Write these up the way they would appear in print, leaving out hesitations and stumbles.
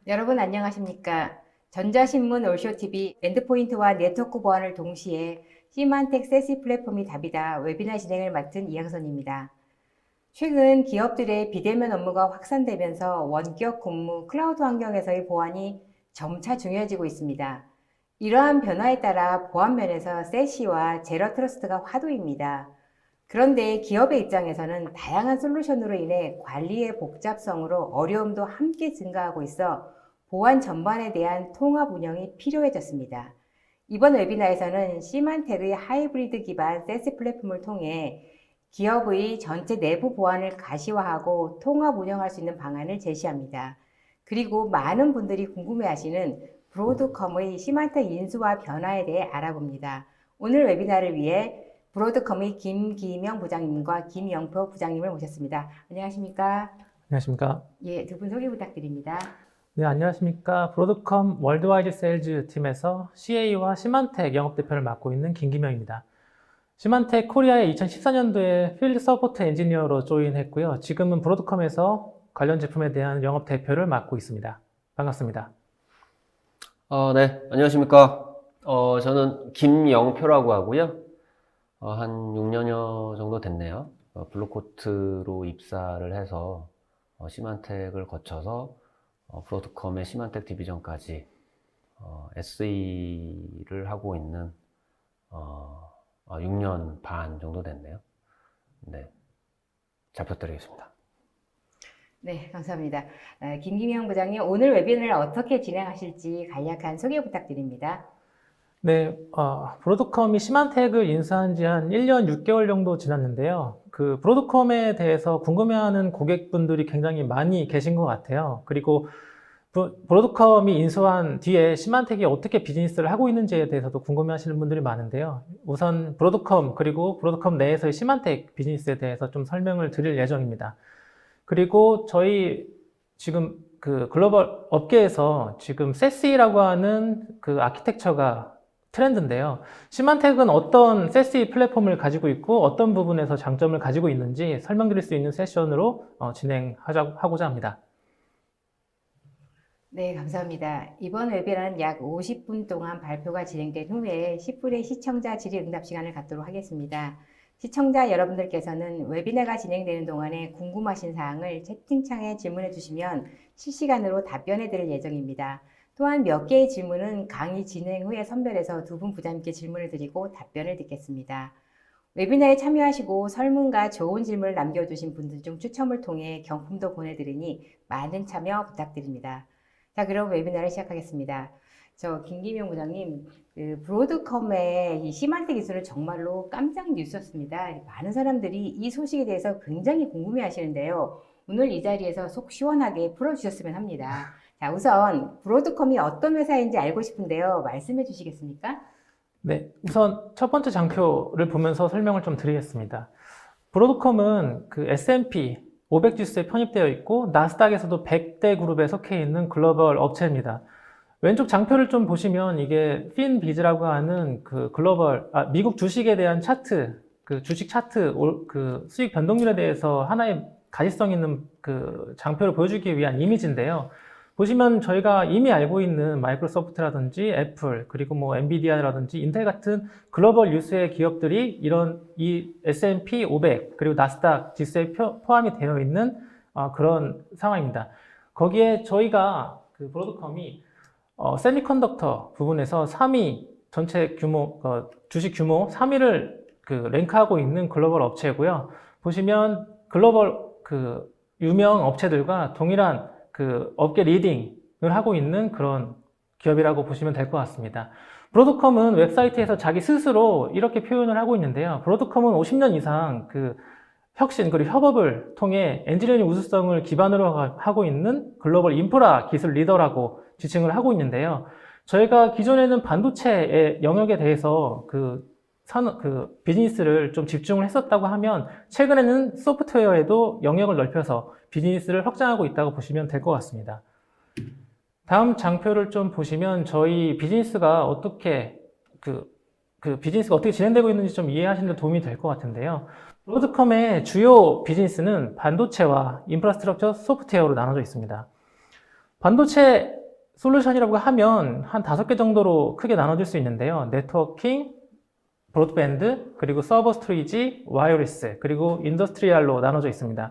여러분 안녕하십니까? 전자신문 올쇼TV 엔드포인트와 네트워크 보안을 동시에 시만텍 세시 플랫폼이 답이다 웨비나 진행을 맡은 이양선입니다. 최근 기업들의 비대면 업무가 확산되면서 원격 근무, 클라우드 환경에서의 보안이 점차 중요해지고 있습니다. 이러한 변화에 따라 보안 면에서 세시와 제로 트러스트가 화두입니다. 그런데 기업의 입장에서는 다양한 솔루션으로 인해 관리의 복잡성으로 어려움도 함께 증가하고 있어 보안 전반에 대한 통합 운영이 필요해졌습니다. 이번 웨비나에서는 시만텍의 하이브리드 기반 세시 플랫폼을 통해 기업의 전체 내부 보안을 가시화하고 통합 운영할 수 있는 방안을 제시합니다. 그리고 많은 분들이 궁금해하시는 브로드컴의 시만텍 인수와 변화에 대해 알아봅니다. 오늘 웨비나를 위해 브로드컴의 김기명 부장님과 김영표 부장님을 모셨습니다. 안녕하십니까? 안녕하십니까. 예, 두 분 소개 부탁드립니다. 네, 안녕하십니까. 브로드컴 월드와이드 세일즈 팀에서 CA와 시만텍 영업대표를 맡고 있는 김기명입니다. 시만텍 코리아에 2014년도에 필드 서포트 엔지니어로 조인했고요. 지금은 브로드컴에서 관련 제품에 대한 영업대표를 맡고 있습니다. 반갑습니다. 네, 안녕하십니까. 저는 김영표라고 하고요. 한 6년여 정도 됐네요. 블루코트로 입사를 해서 시만텍을 거쳐서 브로드컴의 시만텍 디비전까지 SE를 하고 있는 6년 반 정도 됐네요. 네, 잘 부탁드리겠습니다. 네, 감사합니다. 김기명 부장님, 오늘 웨비나를 어떻게 진행하실지 간략한 소개 부탁드립니다. 네, 브로드컴이 시만텍을 인수한 지 한 1년 6개월 정도 지났는데요. 그 브로드컴에 대해서 궁금해하는 고객분들이 굉장히 많이 계신 것 같아요. 그리고 브로드컴이 인수한 뒤에 시만텍이 어떻게 비즈니스를 하고 있는지에 대해서도 궁금해하시는 분들이 많은데요. 우선 브로드컴 그리고 브로드컴 내에서의 시만텍 비즈니스에 대해서 좀 설명을 드릴 예정입니다. 그리고 저희 지금 그 글로벌 업계에서 지금 세시라고 하는 그 아키텍처가 트렌드인데요. 시만텍은 어떤 세시 플랫폼을 가지고 있고 어떤 부분에서 장점을 가지고 있는지 설명드릴 수 있는 세션으로 진행하고자 합니다. 네, 감사합니다. 이번 웨비나는 약 50분 동안 발표가 진행된 후에 10분의 시청자 질의응답 시간을 갖도록 하겠습니다. 시청자 여러분들께서는 웨비나가 진행되는 동안에 궁금하신 사항을 채팅창에 질문해 주시면 실시간으로 답변해 드릴 예정입니다. 또한 몇 개의 질문은 강의 진행 후에 선별해서 두 분 부장님께 질문을 드리고 답변을 듣겠습니다. 웨비나에 참여하시고 설문과 좋은 질문을 남겨주신 분들 중 추첨을 통해 경품도 보내드리니 많은 참여 부탁드립니다. 자, 그럼 웨비나를 시작하겠습니다. 김기명 부장님, 브로드컴의 이 시만텍 기술은 정말로 깜짝 뉴스였습니다. 많은 사람들이 이 소식에 대해서 굉장히 궁금해 하시는데요. 오늘 이 자리에서 속 시원하게 풀어주셨으면 합니다. 자, 우선 브로드컴이 어떤 회사인지 알고 싶은데요. 말씀해 주시겠습니까? 네, 우선 첫 번째 장표를 보면서 설명을 좀 드리겠습니다. 브로드컴은 그 S&P 500 지수에 편입되어 있고 나스닥에서도 100대 그룹에 속해 있는 글로벌 업체입니다. 왼쪽 장표를 좀 보시면 이게 핀비즈라고 하는 그 미국 주식에 대한 차트, 그 주식 차트 그 수익 변동률에 대해서 하나의 가시성 있는 그 장표를 보여주기 위한 이미지인데요. 보시면 저희가 이미 알고 있는 마이크로소프트라든지 애플, 그리고 뭐 엔비디아라든지 인텔 같은 글로벌 유수의 기업들이 이런 이 S&P 500 그리고 나스닥 지수에 포함이 되어 있는 그런 상황입니다. 거기에 저희가 그 브로드컴이 세미컨덕터 부분에서 3위 전체 규모 주식 규모 3위를 그 랭크하고 있는 글로벌 업체고요. 보시면 글로벌 그 유명 업체들과 동일한 그 업계 리딩을 하고 있는 그런 기업이라고 보시면 될 것 같습니다. 브로드컴은 웹사이트에서 자기 스스로 이렇게 표현을 하고 있는데요. 브로드컴은 50년 이상 그 혁신 그리고 협업을 통해 엔지니어링 우수성을 기반으로 하고 있는 글로벌 인프라 기술 리더라고 지칭을 하고 있는데요. 저희가 기존에는 반도체의 영역에 대해서 그 비즈니스를 좀 집중을 했었다고 하면 최근에는 소프트웨어에도 영역을 넓혀서 비즈니스를 확장하고 있다고 보시면 될 것 같습니다. 다음 장표를 좀 보시면 저희 비즈니스가 어떻게 비즈니스가 어떻게 진행되고 있는지 좀 이해하시는 데 도움이 될 것 같은데요. 브로드컴의 주요 비즈니스는 반도체와 인프라스트럭처 소프트웨어로 나눠져 있습니다. 반도체 솔루션이라고 하면 한 5개 정도로 크게 나눠질 수 있는데요. 네트워킹, 브로드밴드, 그리고 서버 스토리지, 와이어리스, 그리고 인더스트리얼로 나눠져 있습니다.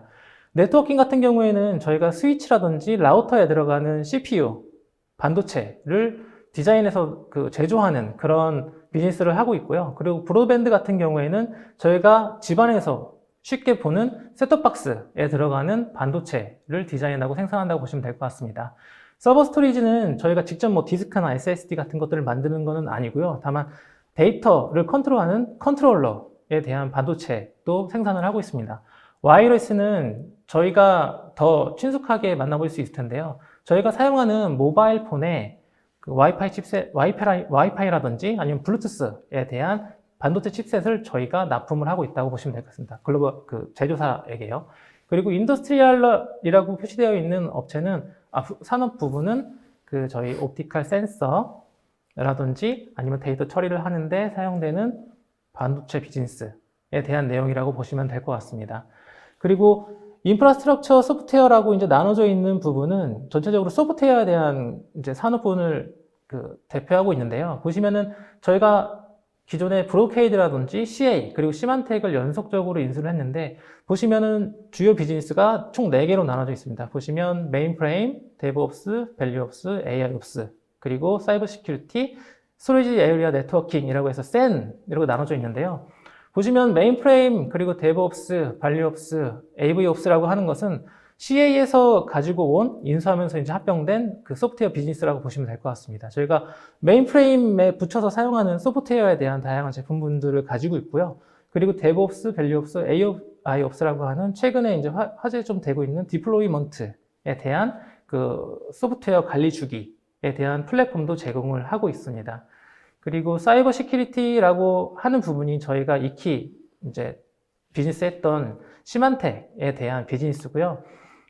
네트워킹 같은 경우에는 저희가 스위치라든지 라우터에 들어가는 CPU, 반도체를 디자인해서 제조하는 그런 비즈니스를 하고 있고요. 그리고 브로드밴드 같은 경우에는 저희가 집안에서 쉽게 보는 셋톱박스에 들어가는 반도체를 디자인하고 생산한다고 보시면 될 것 같습니다. 서버 스토리지는 저희가 직접 뭐 디스크나 SSD 같은 것들을 만드는 것은 아니고요. 다만 데이터를 컨트롤하는 컨트롤러에 대한 반도체도 생산을 하고 있습니다. 와이어리스는 저희가 더 친숙하게 만나볼 수 있을 텐데요. 저희가 사용하는 모바일 폰에 와이파이 칩셋, 와이파이라든지 아니면 블루투스에 대한 반도체 칩셋을 저희가 납품을 하고 있다고 보시면 될 것 같습니다. 글로벌 제조사에게요. 그리고 인더스트리얼이라고 표시되어 있는 업체는 산업 부분은 저희 옵티컬 센서라든지 아니면 데이터 처리를 하는데 사용되는 반도체 비즈니스에 대한 내용이라고 보시면 될 것 같습니다. 그리고 인프라스트럭처 소프트웨어라고 이제 나눠져 있는 부분은 전체적으로 소프트웨어에 대한 이제 산업 부분을 대표하고 있는데요. 보시면은 저희가 기존의 브로케이드라든지 CA 그리고 시만텍을 연속적으로 인수를 했는데 보시면은 주요 비즈니스가 총 4개로 나눠져 있습니다. 보시면 메인프레임, 데브옵스, 밸류옵스, AI옵스 그리고 사이버 시큐리티, 스토리지 에리어 네트워킹이라고 해서 SAN 이라고 나눠져 있는데요. 보시면 메인프레임 그리고 데브옵스, 밸류옵스, AV옵스라고 하는 것은 CA에서 가지고 온 인수하면서 이제 합병된 소프트웨어 비즈니스라고 보시면 될 것 같습니다. 저희가 메인프레임에 붙여서 사용하는 소프트웨어에 대한 다양한 제품분들을 가지고 있고요. 그리고 데브옵스, 밸류옵스, AI옵스라고 하는 최근에 이제 화제 좀 되고 있는 디플로이먼트에 대한 소프트웨어 관리 주기에 대한 플랫폼도 제공을 하고 있습니다. 그리고 사이버 시큐리티라고 하는 부분이 저희가 익히 이제 비즈니스 했던 시만텍에 대한 비즈니스고요.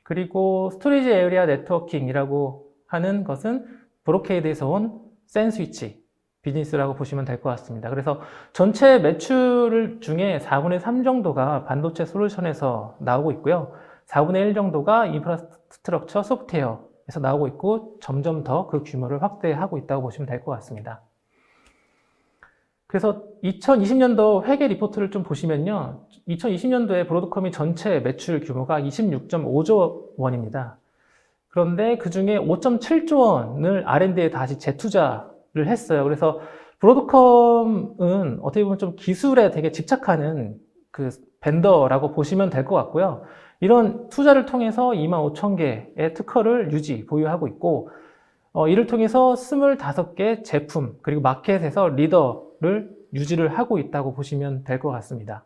그리고 스토리지 에리어 네트워킹이라고 하는 것은 브로케이드에서 온 센 스위치 비즈니스라고 보시면 될 것 같습니다. 그래서 전체 매출 중에 4분의 3 정도가 반도체 솔루션에서 나오고 있고요. 4분의 1 정도가 인프라스트럭처 소프트웨어에서 나오고 있고 점점 더 그 규모를 확대하고 있다고 보시면 될 것 같습니다. 그래서 2020년도 회계 리포트를 좀 보시면요. 2020년도에 브로드컴이 전체 매출 규모가 26.5조 원입니다. 그런데 그 중에 5.7조 원을 R&D에 다시 재투자를 했어요. 그래서 브로드컴은 어떻게 보면 좀 기술에 되게 집착하는 벤더라고 보시면 될 것 같고요. 이런 투자를 통해서 25,000개의 특허를 보유하고 있고, 이를 통해서 25개 제품, 그리고 마켓에서 리더를 유지를 하고 있다고 보시면 될 것 같습니다.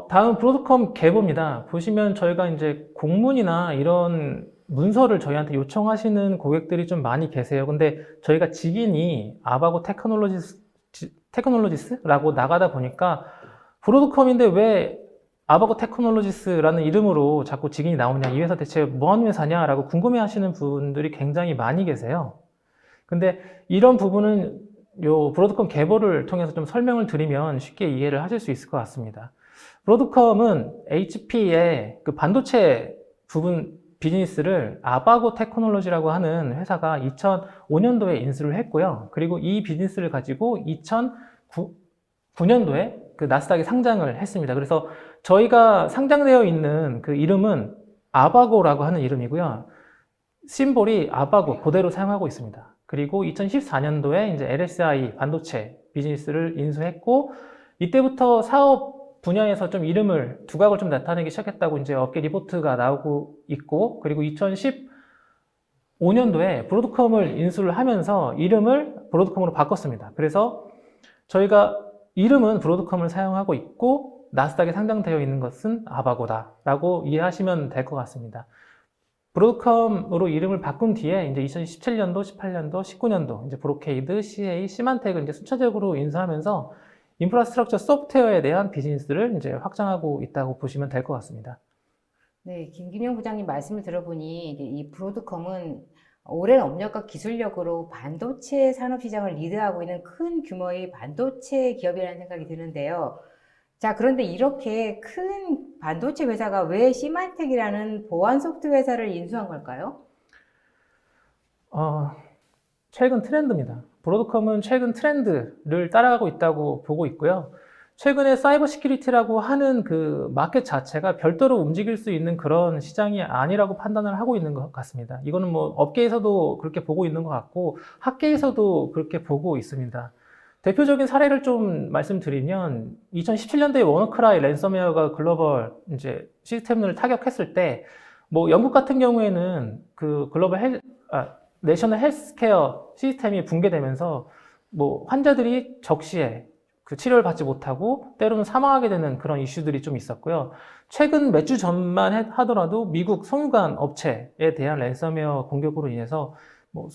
다음 브로드컴 계보입니다. 보시면 저희가 이제 공문이나 이런 문서를 저희한테 요청하시는 고객들이 좀 많이 계세요. 근데 저희가 직인이 아바고 테크놀로지스라고 나가다 보니까 브로드컴인데 왜 아바고 테크놀로지스라는 이름으로 자꾸 직인이 나오냐, 이 회사 대체 뭐 하는 회사냐라고 궁금해 하시는 분들이 굉장히 많이 계세요. 근데 이런 부분은 요 브로드컴 계보를 통해서 좀 설명을 드리면 쉽게 이해를 하실 수 있을 것 같습니다. 브로드컴은 HP의 반도체 부분 비즈니스를 아바고 테크놀로지라고 하는 회사가 2005년도에 인수를 했고요. 그리고 이 비즈니스를 가지고 2009년도에 나스닥에 상장을 했습니다. 그래서 저희가 상장되어 있는 이름은 아바고라고 하는 이름이고요. 심볼이 아바고 그대로 사용하고 있습니다. 그리고 2014년도에 이제 LSI 반도체 비즈니스를 인수했고, 이때부터 사업 분야에서 좀 이름을 두각을 좀 나타내기 시작했다고 이제 업계 리포트가 나오고 있고, 그리고 2015년도에 브로드컴을 인수를 하면서 이름을 브로드컴으로 바꿨습니다. 그래서 저희가 이름은 브로드컴을 사용하고 있고 나스닥에 상장되어 있는 것은 아바고다라고 이해하시면 될 것 같습니다. 브로드컴으로 이름을 바꾼 뒤에 이제 2017년도, 18년도, 19년도 이제 브로케이드, CA, 시만텍을 이제 순차적으로 인수하면서 인프라스트럭처 소프트웨어에 대한 비즈니스를 이제 확장하고 있다고 보시면 될 것 같습니다. 네, 김균영 부장님 말씀을 들어보니 이 브로드컴은 오랜 업력과 기술력으로 반도체 산업 시장을 리드하고 있는 큰 규모의 반도체 기업이라는 생각이 드는데요. 자, 그런데 이렇게 큰 반도체 회사가 왜 시만텍이라는 보안 소프트 회사를 인수한 걸까요? 최근 트렌드입니다. 브로드컴은 최근 트렌드를 따라가고 있다고 보고 있고요. 최근에 사이버 시큐리티라고 하는 그 마켓 자체가 별도로 움직일 수 있는 그런 시장이 아니라고 판단을 하고 있는 것 같습니다. 이거는 뭐 업계에서도 그렇게 보고 있는 것 같고 학계에서도 그렇게 보고 있습니다. 대표적인 사례를 좀 말씀드리면 2017년도에 워너크라이 랜섬웨어가 글로벌 이제 시스템을 타격했을 때 뭐 영국 같은 경우에는 그 내셔널 헬스케어 시스템이 붕괴되면서 뭐 환자들이 적시에 그 치료를 받지 못하고 때로는 사망하게 되는 그런 이슈들이 좀 있었고요. 최근 몇 주 전만 하더라도 미국 송유관 업체에 대한 랜섬웨어 공격으로 인해서 뭐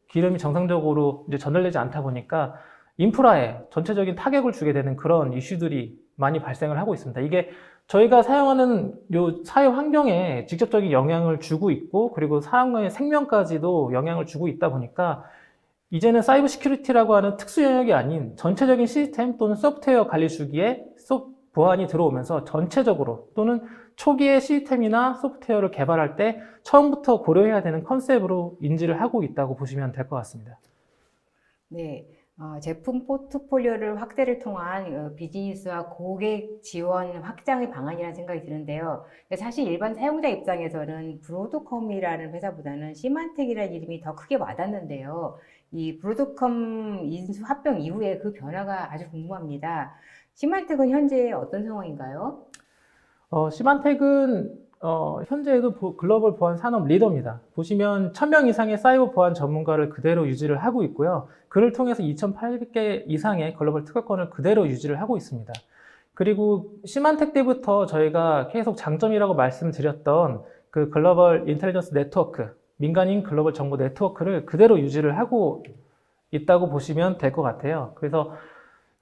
기름이 정상적으로 이제 전달되지 않다 보니까 인프라에 전체적인 타격을 주게 되는 그런 이슈들이 많이 발생을 하고 있습니다. 이게 저희가 사용하는 요 사용 환경에 직접적인 영향을 주고 있고, 그리고 사용자의 생명까지도 영향을 주고 있다 보니까 이제는 사이버 시큐리티라고 하는 특수 영역이 아닌 전체적인 시스템 또는 소프트웨어 관리 주기에 보안이 들어오면서 전체적으로 또는 초기에 시스템이나 소프트웨어를 개발할 때 처음부터 고려해야 되는 컨셉으로 인지를 하고 있다고 보시면 될 것 같습니다. 네, 제품 포트폴리오를 확대를 통한 비즈니스와 고객 지원 확장의 방안이라는 생각이 드는데요. 근데 사실 일반 사용자 입장에서는 브로드컴이라는 회사보다는 시만텍이라는 이름이 더 크게 와닿는데요. 이 브로드컴 인수 합병 이후에 그 변화가 아주 궁금합니다. 시만텍은 현재 어떤 상황인가요? 시만텍은 현재에도 글로벌 보안 산업 리더입니다. 보시면 1000명 이상의 사이버 보안 전문가를 그대로 유지를 하고 있고요. 그를 통해서 2800개 이상의 글로벌 특허권을 그대로 유지를 하고 있습니다. 그리고 시만텍 때부터 저희가 계속 장점이라고 말씀드렸던 그 글로벌 인텔리전스 네트워크, 민간인 글로벌 정보 네트워크를 그대로 유지를 하고 있다고 보시면 될 것 같아요. 그래서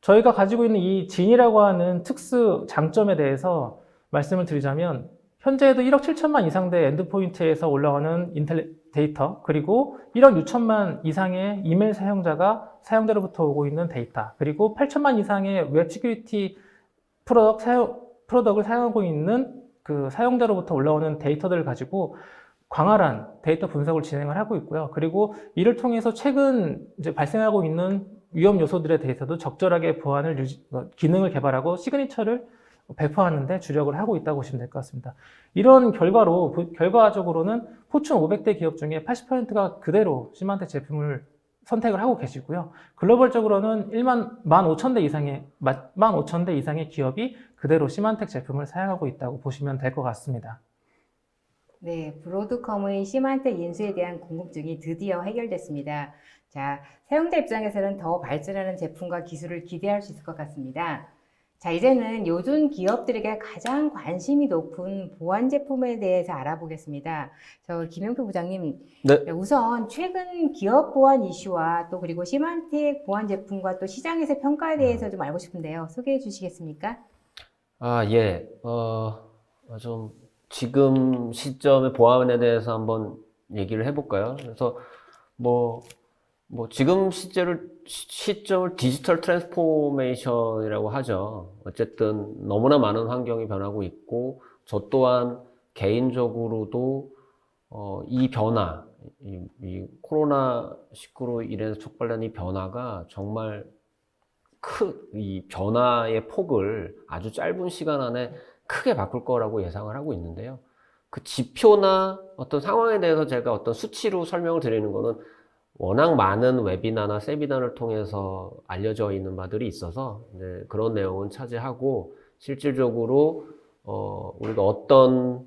저희가 가지고 있는 이 진이라고 하는 특수 장점에 대해서 말씀을 드리자면 현재에도 1억 7천만 이상 대 엔드포인트에서 올라오는 데이터, 그리고 1억 6천만 이상의 이메일 사용자로부터 오고 있는 데이터, 그리고 8천만 이상의 웹 시큐리티 프로덕트를 사용하고 있는 그 사용자로부터 올라오는 데이터들을 가지고 광활한 데이터 분석을 진행을 하고 있고요. 그리고 이를 통해서 최근 이제 발생하고 있는 위험 요소들에 대해서도 적절하게 기능을 개발하고 시그니처를 배포하는 데 주력을 하고 있다고 보시면 될 것 같습니다. 이런 결과적으로는 포춘 500대 기업 중에 80%가 그대로 시만텍 제품을 선택을 하고 계시고요. 글로벌적으로는 15,000대 이상의 기업이 그대로 시만텍 제품을 사용하고 있다고 보시면 될 것 같습니다. 네, 브로드컴의 시만텍 인수에 대한 궁금증이 드디어 해결됐습니다. 자, 사용자 입장에서는 더 발전하는 제품과 기술을 기대할 수 있을 것 같습니다. 자, 이제는 요즘 기업들에게 가장 관심이 높은 보안 제품에 대해서 알아보겠습니다. 김영표 부장님, 네. 우선 최근 기업 보안 이슈와 또 그리고 시만텍 보안 제품과 또 시장에서 평가에 대해서 좀 알고 싶은데요. 소개해 주시겠습니까? 예. 좀 지금 시점의 보안에 대해서 한번 얘기를 해볼까요? 그래서 지금 시점을 디지털 트랜스포메이션이라고 하죠. 어쨌든 너무나 많은 환경이 변하고 있고, 저 또한 개인적으로도 이 변화, 이 코로나19로 인해서 촉발된 이 변화가 정말 이 변화의 폭을 아주 짧은 시간 안에 크게 바꿀 거라고 예상을 하고 있는데요. 그 지표나 어떤 상황에 대해서 제가 어떤 수치로 설명을 드리는 거는 워낙 많은 웨비나나 세미나를 통해서 알려져 있는 바들이 있어서 그런 내용은 차지하고, 실질적으로 우리가 어떤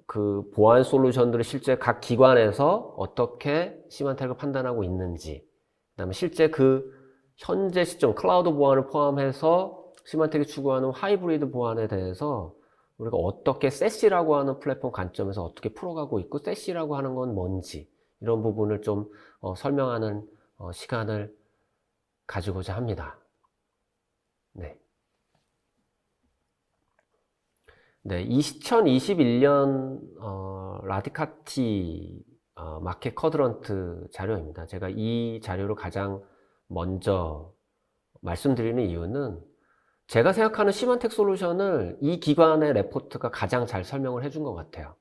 그 보안 솔루션들을 실제 각 기관에서 어떻게 시만텍을 판단하고 있는지, 그다음에 실제 그 현재 시점 클라우드 보안을 포함해서 시만텍이 추구하는 하이브리드 보안에 대해서 우리가 어떻게 세시라고 하는 플랫폼 관점에서 어떻게 풀어가고 있고, 세시라고 하는 건 뭔지, 이런 부분을 좀 설명하는 시간을 가지고자 합니다. 네. 2021년 라디카티 마켓 쿼드런트 자료입니다. 제가 이 자료를 가장 먼저 말씀드리는 이유는 제가 생각하는 시만텍 솔루션을 이 기관의 레포트가 가장 잘 설명을 해준 것 같아요.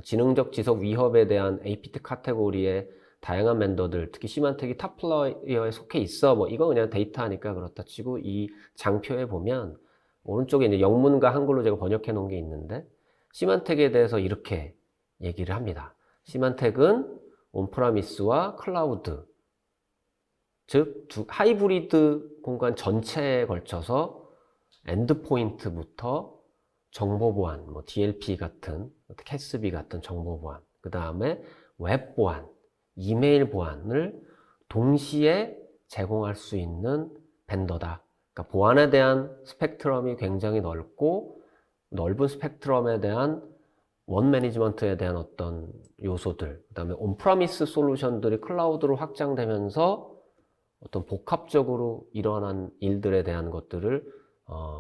지능적 지속 위협에 대한 APT 카테고리의 다양한 멘더들, 특히 시만텍이 탑 플레이어에 속해 있어. 뭐 이거 그냥 데이터니까 그렇다 치고 이 장표에 보면 오른쪽에 이제 영문과 한글로 제가 번역해 놓은 게 있는데 시만텍에 대해서 이렇게 얘기를 합니다. 시만텍은 온프라미스와 클라우드, 즉 하이브리드 공간 전체에 걸쳐서 엔드포인트부터 정보 보안, 뭐 DLP 같은, 캐스비 같은 정보 보안, 그 다음에 웹 보안, 이메일 보안을 동시에 제공할 수 있는 벤더다. 그러니까 보안에 대한 스펙트럼이 굉장히 넓고 넓은 스펙트럼에 대한 원 매니지먼트에 대한 어떤 요소들, 그 다음에 온프라미스 솔루션들이 클라우드로 확장되면서 어떤 복합적으로 일어난 일들에 대한 것들을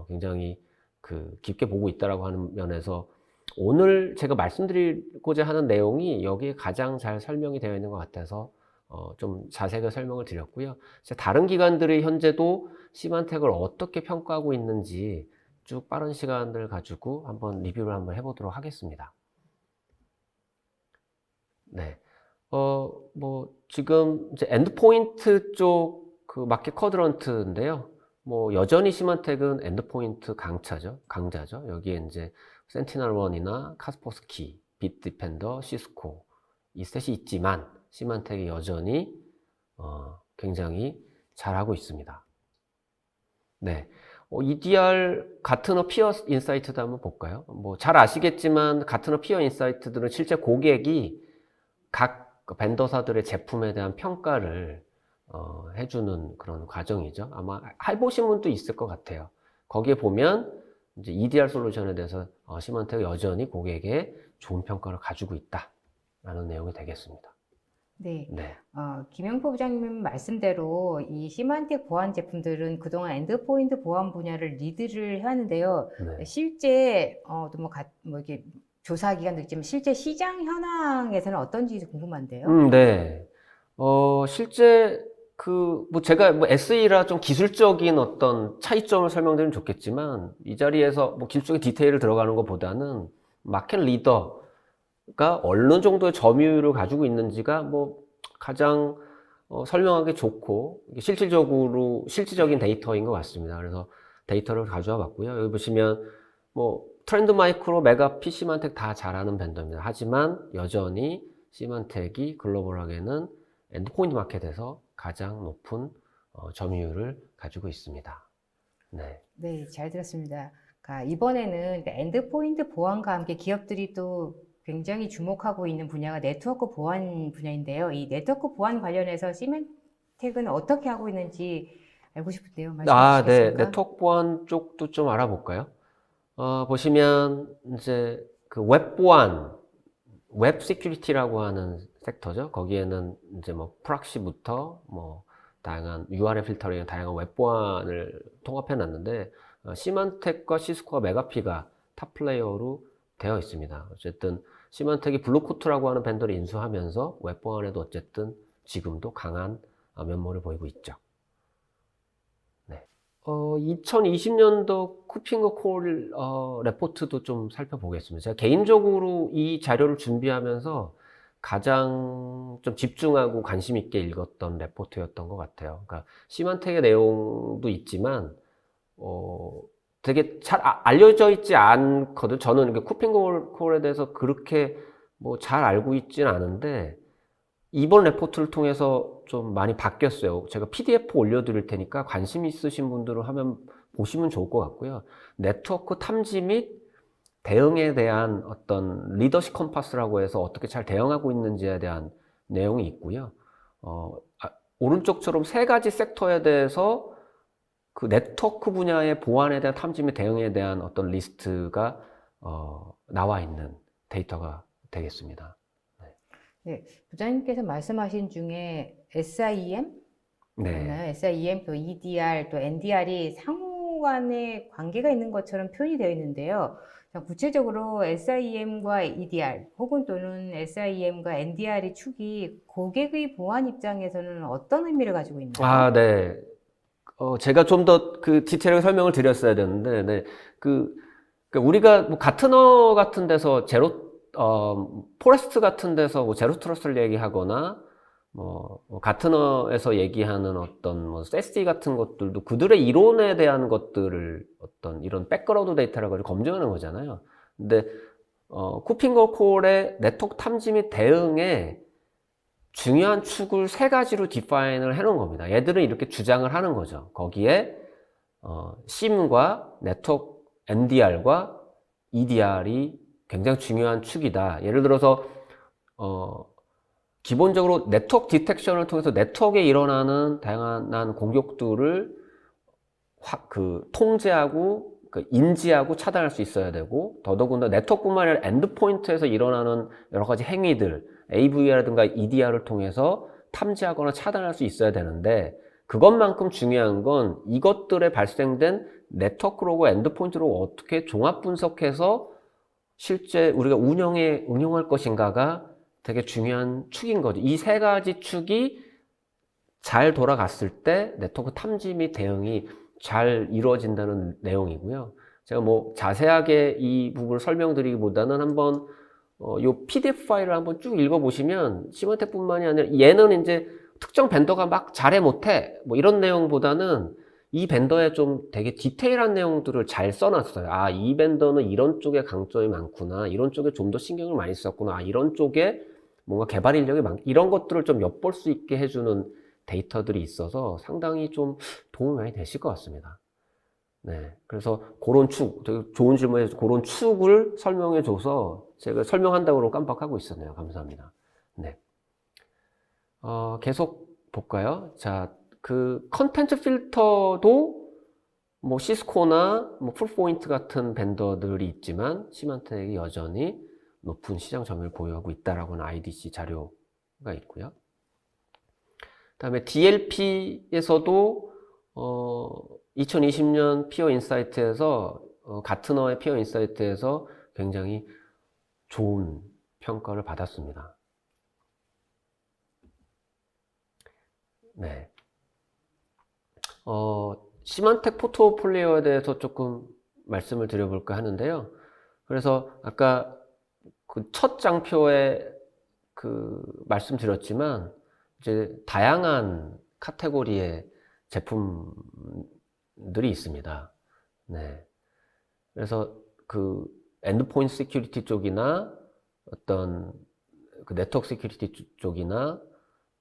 굉장히 깊게 보고 있다라고 하는 면에서 오늘 제가 말씀드리고자 하는 내용이 여기에 가장 잘 설명이 되어 있는 것 같아서 좀 자세하게 설명을 드렸고요. 다른 기관들이 현재도 시만텍을 어떻게 평가하고 있는지 쭉 빠른 시간을 가지고 한번 리뷰를 한번 해보도록 하겠습니다. 네. 뭐, 지금 이제 엔드포인트 쪽 그 마켓 쿼드런트인데요. 뭐, 여전히 시만텍은 엔드포인트 강자죠. 여기에 이제 센티널1이나 카스퍼스키, 빗디펜더, 시스코, 이 셋이 있지만, 시만텍이 여전히, 굉장히 잘하고 있습니다. 네. EDR 가트너 피어 인사이트도 한번 볼까요? 뭐, 잘 아시겠지만, 가트너 피어 인사이트들은 실제 고객이 각 벤더사들의 제품에 대한 평가를 해주는 그런 과정이죠. 아마 해보신 분도 있을 것 같아요. 거기에 보면 이제 EDR 솔루션에 대해서 시만텍이 여전히 고객의 좋은 평가를 가지고 있다라는 내용이 되겠습니다. 네. 네. 김영표 부장님 말씀대로 이 시만텍 보안 제품들은 그동안 엔드포인트 보안 분야를 리드를 해왔는데요. 네. 실제 뭐 이렇게 조사 기간도 있지만 실제 시장 현황에서는 어떤지 궁금한데요. 네. 실제 뭐 제가 뭐 SE라 좀 기술적인 어떤 차이점을 설명드리면 좋겠지만 이 자리에서 뭐 기술적인 디테일을 들어가는 것보다는 마켓 리더가 어느 정도의 점유율을 가지고 있는지가 뭐 가장 설명하기 좋고 실질적인 데이터인 것 같습니다. 그래서 데이터를 가져와 봤고요. 여기 보시면 뭐 트렌드 마이크로, 메가피, 시만텍 다 잘하는 벤더입니다. 하지만 여전히 시만텍이 글로벌하게는 엔드포인트 마켓에서 가장 높은 점유율을 가지고 있습니다. 네. 네, 잘 들었습니다. 그러니까 이번에는 엔드포인트 보안과 함께 기업들이 또 굉장히 주목하고 있는 분야가 네트워크 보안 분야인데요. 이 네트워크 보안 관련해서 시만텍은 어떻게 하고 있는지 알고 싶은데요. 말씀해 네. 주시겠습니까? 네트워크 보안 쪽도 좀 알아볼까요? 보시면 이제 그 웹 보안, 웹 시큐리티라고 하는 섹터죠. 거기에는 이제 뭐 프락시부터 뭐 다양한 URL 필터링, 다양한 웹 보안을 통합해 놨는데 시만텍과 시스코와 메가피가 탑 플레이어로 되어 있습니다. 어쨌든 시만텍이 블루코트라고 하는 벤더를 인수하면서 웹 보안에도 어쨌든 지금도 강한 면모를 보이고 있죠. 네. 2020년도 쿠핑거 콜 레포트도 좀 살펴보겠습니다. 제가 개인적으로 이 자료를 준비하면서 가장 좀 집중하고 관심 있게 읽었던 레포트였던 것 같아요. 그러니까 시만텍의 내용도 있지만 되게 잘 알려져 있지 않거든. 저는 쿠핑거 콜에 대해서 그렇게 뭐 잘 알고 있지는 않은데 이번 레포트를 통해서 좀 많이 바뀌었어요. 제가 PDF 올려드릴 테니까 관심 있으신 분들은 보시면 좋을 것 같고요. 네트워크 탐지 및 대응에 대한 어떤 리더십 컴파스라고 해서 어떻게 잘 대응하고 있는지에 대한 내용이 있고요. 오른쪽처럼 세 가지 섹터에 대해서 그 네트워크 분야의 보안에 대한 탐지 및 대응에 대한 어떤 리스트가 나와 있는 데이터가 되겠습니다. 네, 부장님께서 말씀하신 중에 SIEM? 네. 맞나요? SIEM, 또 EDR, 또 NDR이 상호 간에 관계가 있는 것처럼 표현이 되어 있는데요. 자, 구체적으로 SIEM과 EDR 혹은 또는 SIEM과 NDR의 축이 고객의 보안 입장에서는 어떤 의미를 가지고 있나요? 네. 제가 좀 더 그 디테일하게 설명을 드렸어야 되는데, 네. 그러니까 우리가 뭐 가트너 같은 데서 포레스트 같은 데서 뭐 제로 트러스트를 얘기하거나, 가트너에서 얘기하는 어떤 뭐 세시 같은 것들도 그들의 이론에 대한 것들을 어떤 이런 백그라운드 데이터라고 해서 검증하는 거잖아요. 근데, 쿠핑거 콜의 네트워크 탐지 및 대응에 중요한 축을 세 가지로 디파인을 해놓은 겁니다. 얘들은 이렇게 주장을 하는 거죠. 거기에 SIM과 네트워크 NDR과 EDR이 굉장히 중요한 축이다. 예를 들어서 기본적으로 네트워크 디텍션을 통해서 네트워크에 일어나는 다양한 공격들을 통제하고 인지하고 차단할 수 있어야 되고, 더더군다나 네트워크뿐만 아니라 엔드포인트에서 일어나는 여러 가지 행위들, AV라든가 EDR을 통해서 탐지하거나 차단할 수 있어야 되는데, 그것만큼 중요한 건 이것들에 발생된 네트워크 로그, 엔드포인트 로그 어떻게 종합 분석해서 실제 우리가 운용할 것인가가 되게 중요한 축인 거죠. 이 세 가지 축이 잘 돌아갔을 때 네트워크 탐지 및 대응이 잘 이루어진다는 내용이고요. 제가 뭐 자세하게 이 부분을 설명드리기보다는 한번 요 PDF 파일을 한번 쭉 읽어보시면 시멘텍뿐만이 아니라 얘는 이제 특정 벤더가 막 잘해 못해 뭐 이런 내용보다는 이 벤더에 좀 되게 디테일한 내용들을 잘 써놨어요. 아, 이 벤더는 이런 쪽에 강점이 많구나, 이런 쪽에 좀 더 신경을 많이 썼구나, 아, 이런 쪽에 뭔가 개발 인력이 이런 것들을 좀 엿볼 수 있게 해주는 데이터들이 있어서 상당히 좀 도움이 많이 되실 것 같습니다. 네, 그래서 그런 축, 되게 좋은 질문에서 그런 축을 설명해줘서 제가 설명한다고 깜빡하고 있었네요. 감사합니다. 네, 계속 볼까요? 자, 그 컨텐츠 필터도 뭐 시스코나 뭐 풀포인트 같은 벤더들이 있지만 시만텍이 여전히 높은 시장 점유율을 보유하고 있다라고는 IDC 자료가 있고요. 그다음에 DLP에서도 2020년 피어 인사이트에서 가트너의 피어 인사이트에서 굉장히 좋은 평가를 받았습니다. 네. 시만텍 포트폴리오에 대해서 조금 말씀을 드려볼까 하는데요. 그래서 아까 그 첫 장표에 말씀드렸지만 이제 다양한 카테고리의 제품들이 있습니다. 네. 그래서 그 엔드포인트 시큐리티 쪽이나 어떤 그 네트워크 시큐리티 쪽이나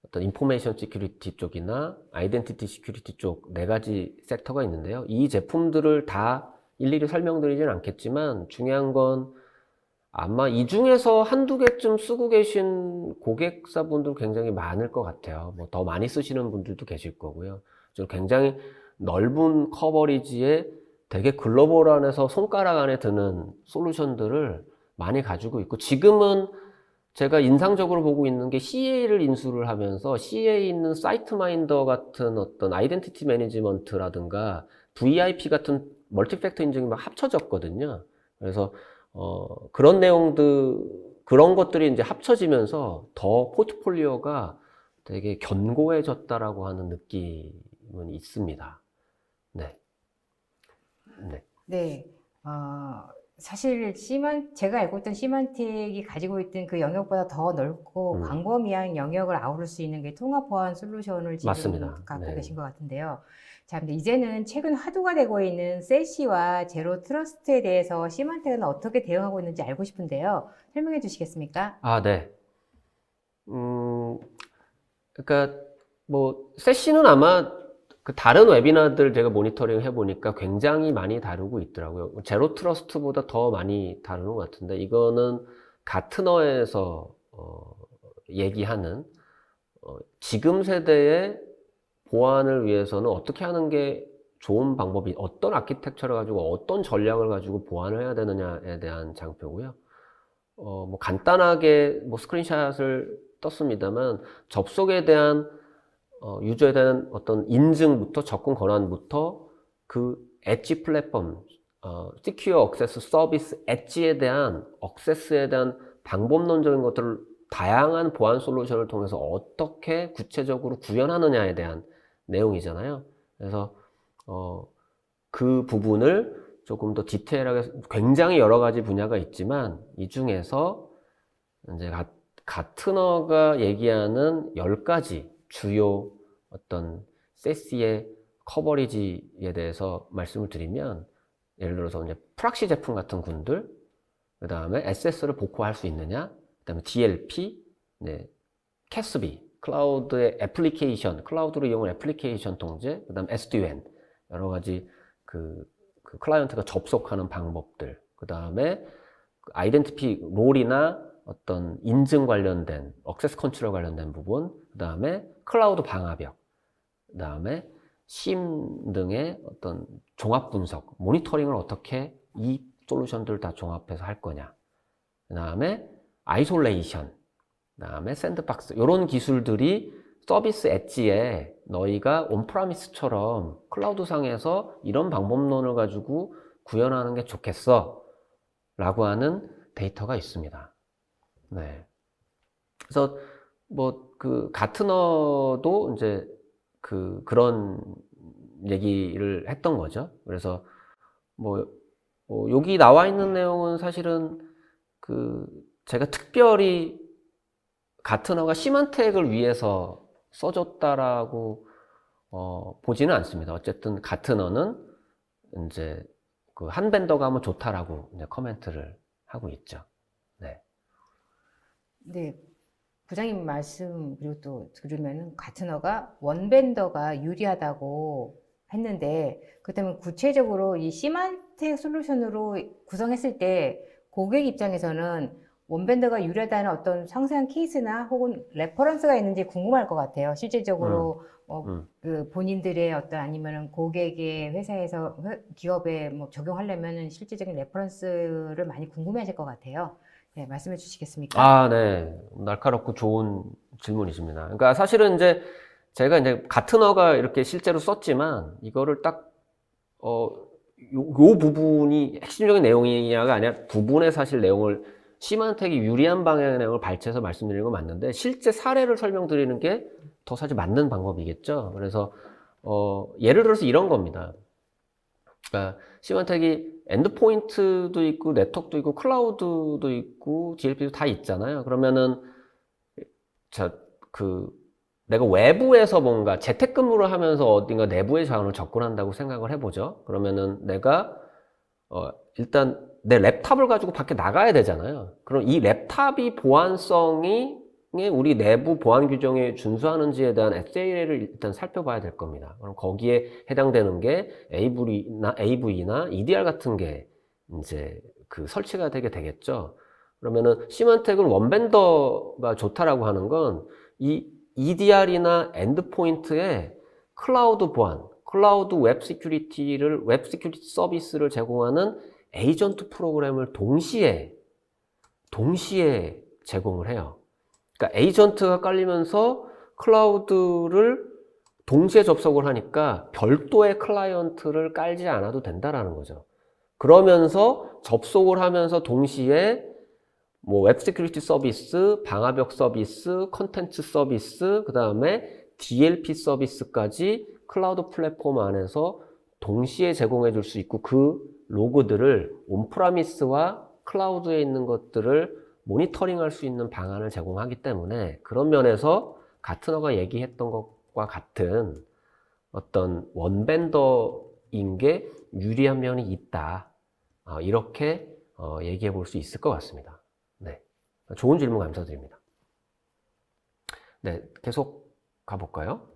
어떤 인포메이션 시큐리티 쪽이나 아이덴티티 시큐리티 쪽 네 가지 섹터가 있는데요. 이 제품들을 다 일일이 설명드리진 않겠지만 중요한 건 아마 이 중에서 한두 개쯤 쓰고 계신 고객사분들 굉장히 많을 것 같아요. 뭐 더 많이 쓰시는 분들도 계실 거고요. 좀 굉장히 넓은 커버리지에 되게 글로벌 안에서 손가락 안에 드는 솔루션들을 많이 가지고 있고, 지금은 제가 인상적으로 보고 있는 게 CA를 인수를 하면서 CA에 있는 사이트마인더 같은 어떤 아이덴티티 매니지먼트라든가 VIP 같은 멀티팩터 인증이 막 합쳐졌거든요. 그래서 그런 그런 것들이 이제 합쳐지면서 더 포트폴리오가 되게 견고해졌다라고 하는 느낌은 있습니다. 네. 네. 네. 사실 제가 알고 있던 시만텍이 가지고 있던 그 영역보다 더 넓고 광범위한 영역을 아우를 수 있는 게 통합 보안 솔루션을 지금 맞습니다. 갖고 네. 계신 것 같은데요. 자, 근데 이제는 최근 화두가 되고 있는 세시와 제로 트러스트에 대해서 시만텍은 어떻게 대응하고 있는지 알고 싶은데요. 설명해 주시겠습니까? 아, 네. 그러니까 뭐 세시는 아마 그 다른 웨비나들 제가 모니터링 해보니까 굉장히 많이 다루고 있더라고요. 제로 트러스트보다 더 많이 다루는 것 같은데, 이거는 가트너에서 얘기하는 지금 세대의 보안을 위해서는 어떻게 하는 게 좋은 방법이, 어떤 아키텍처를 가지고 어떤 전략을 가지고 보안을 해야 되느냐에 대한 장표고요. 뭐 간단하게 뭐 스크린샷을 떴습니다만 접속에 대한 유저에 대한 어떤 인증부터 접근 권한부터 그 엣지 플랫폼, Secure Access Service 엣지에 대한 액세스에 대한 방법론적인 것들을 다양한 보안 솔루션을 통해서 어떻게 구체적으로 구현하느냐에 대한 내용이잖아요. 그래서 그 부분을 조금 더 디테일하게 굉장히 여러 가지 분야가 있지만 이 중에서 이제 가트너가 얘기하는 10가지 주요 어떤 세시의 커버리지에 대해서 말씀을 드리면 예를 들어서 이제 프락시 제품 같은 군들, 그 다음에 SS를 복구할 수 있느냐, 그 다음에 DLP, 네, CASB, 클라우드의 애플리케이션, 클라우드로 이용한 애플리케이션 통제, 그 다음 SD-WAN, 여러 가지 그 클라이언트가 접속하는 방법들, 그 다음에 아이덴티티 롤이나 어떤 인증 관련된, 액세스 컨트롤 관련된 부분, 그 다음에 클라우드 방화벽, 그 다음에 심 등의 어떤 종합 분석, 모니터링을 어떻게 이 솔루션들을 다 종합해서 할 거냐. 그 다음에 아이솔레이션, 그 다음에 샌드박스, 이런 기술들이 서비스 엣지에 너희가 온프라미스처럼 클라우드 상에서 이런 방법론을 가지고 구현하는 게 좋겠어 라고 하는 데이터가 있습니다. 네. 그래서 가트너도 이제 그런 얘기를 했던 거죠. 그래서 여기 나와 있는 내용은 사실은 제가 특별히 가트너가 시만텍을 위해서 써줬다라고 보지는 않습니다. 어쨌든 가트너는 이제 한 벤더가 하면 좋다라고 이제 코멘트를 하고 있죠. 네. 네. 부장님 말씀 그리고 또 들으면은 가트너가 원벤더가 유리하다고 했는데 그렇다면 구체적으로 이 시만텍 솔루션으로 구성했을 때 고객 입장에서는 원벤더가 유리하다는 어떤 상세한 케이스나 혹은 레퍼런스가 있는지 궁금할 것 같아요. 실질적으로 본인들의 어떤 아니면은 고객의 회사에서 기업에 적용하려면은 실질적인 레퍼런스를 많이 궁금해하실 것 같아요. 네, 말씀해 주시겠습니까? 네. 날카롭고 좋은 질문이십니다. 그러니까 사실은 이제 제가 이제 가트너가 이렇게 실제로 썼지만 이거를 딱 요 부분이 핵심적인 내용이냐가 아니라 부분의 사실 내용을 시만텍이 유리한 방향의 내용을 발췌해서 말씀드리는 건 맞는데 실제 사례를 설명드리는 게 더 사실 맞는 방법이겠죠. 그래서 예를 들어서 이런 겁니다. 그러니까 시만텍이 엔드포인트도 있고 네트워크도 있고 클라우드도 있고 DLP도 다 있잖아요. 그러면은 내가 외부에서 뭔가 재택근무를 하면서 어딘가 내부의 자원을 접근한다고 생각을 해보죠. 그러면은 내가 일단 내 랩탑을 가지고 밖에 나가야 되잖아요. 그럼 이 랩탑이 보안성이 우리 내부 보안 규정에 준수하는지에 대한 SLA를 일단 살펴봐야 될 겁니다. 그럼 거기에 해당되는 게 AV나 EDR 같은 게 이제 설치가 되게 되겠죠. 그러면은 시만텍은 원벤더가 좋다라고 하는 건 이 EDR이나 엔드포인트에 클라우드 보안, 클라우드 웹 시큐리티 서비스를 제공하는 에이전트 프로그램을 동시에 제공을 해요. 그러니까 에이전트가 깔리면서 클라우드를 동시에 접속을 하니까 별도의 클라이언트를 깔지 않아도 된다라는 거죠. 그러면서 접속을 하면서 동시에 웹 시큐리티 서비스, 방화벽 서비스, 컨텐츠 서비스, 그 다음에 DLP 서비스까지 클라우드 플랫폼 안에서 동시에 제공해 줄 수 있고 그 로그들을 온프라미스와 클라우드에 있는 것들을 모니터링 할 수 있는 방안을 제공하기 때문에 그런 면에서 가트너가 얘기했던 것과 같은 어떤 원벤더인 게 유리한 면이 있다. 이렇게 얘기해 볼 수 있을 것 같습니다. 네. 좋은 질문 감사드립니다. 네. 계속 가볼까요?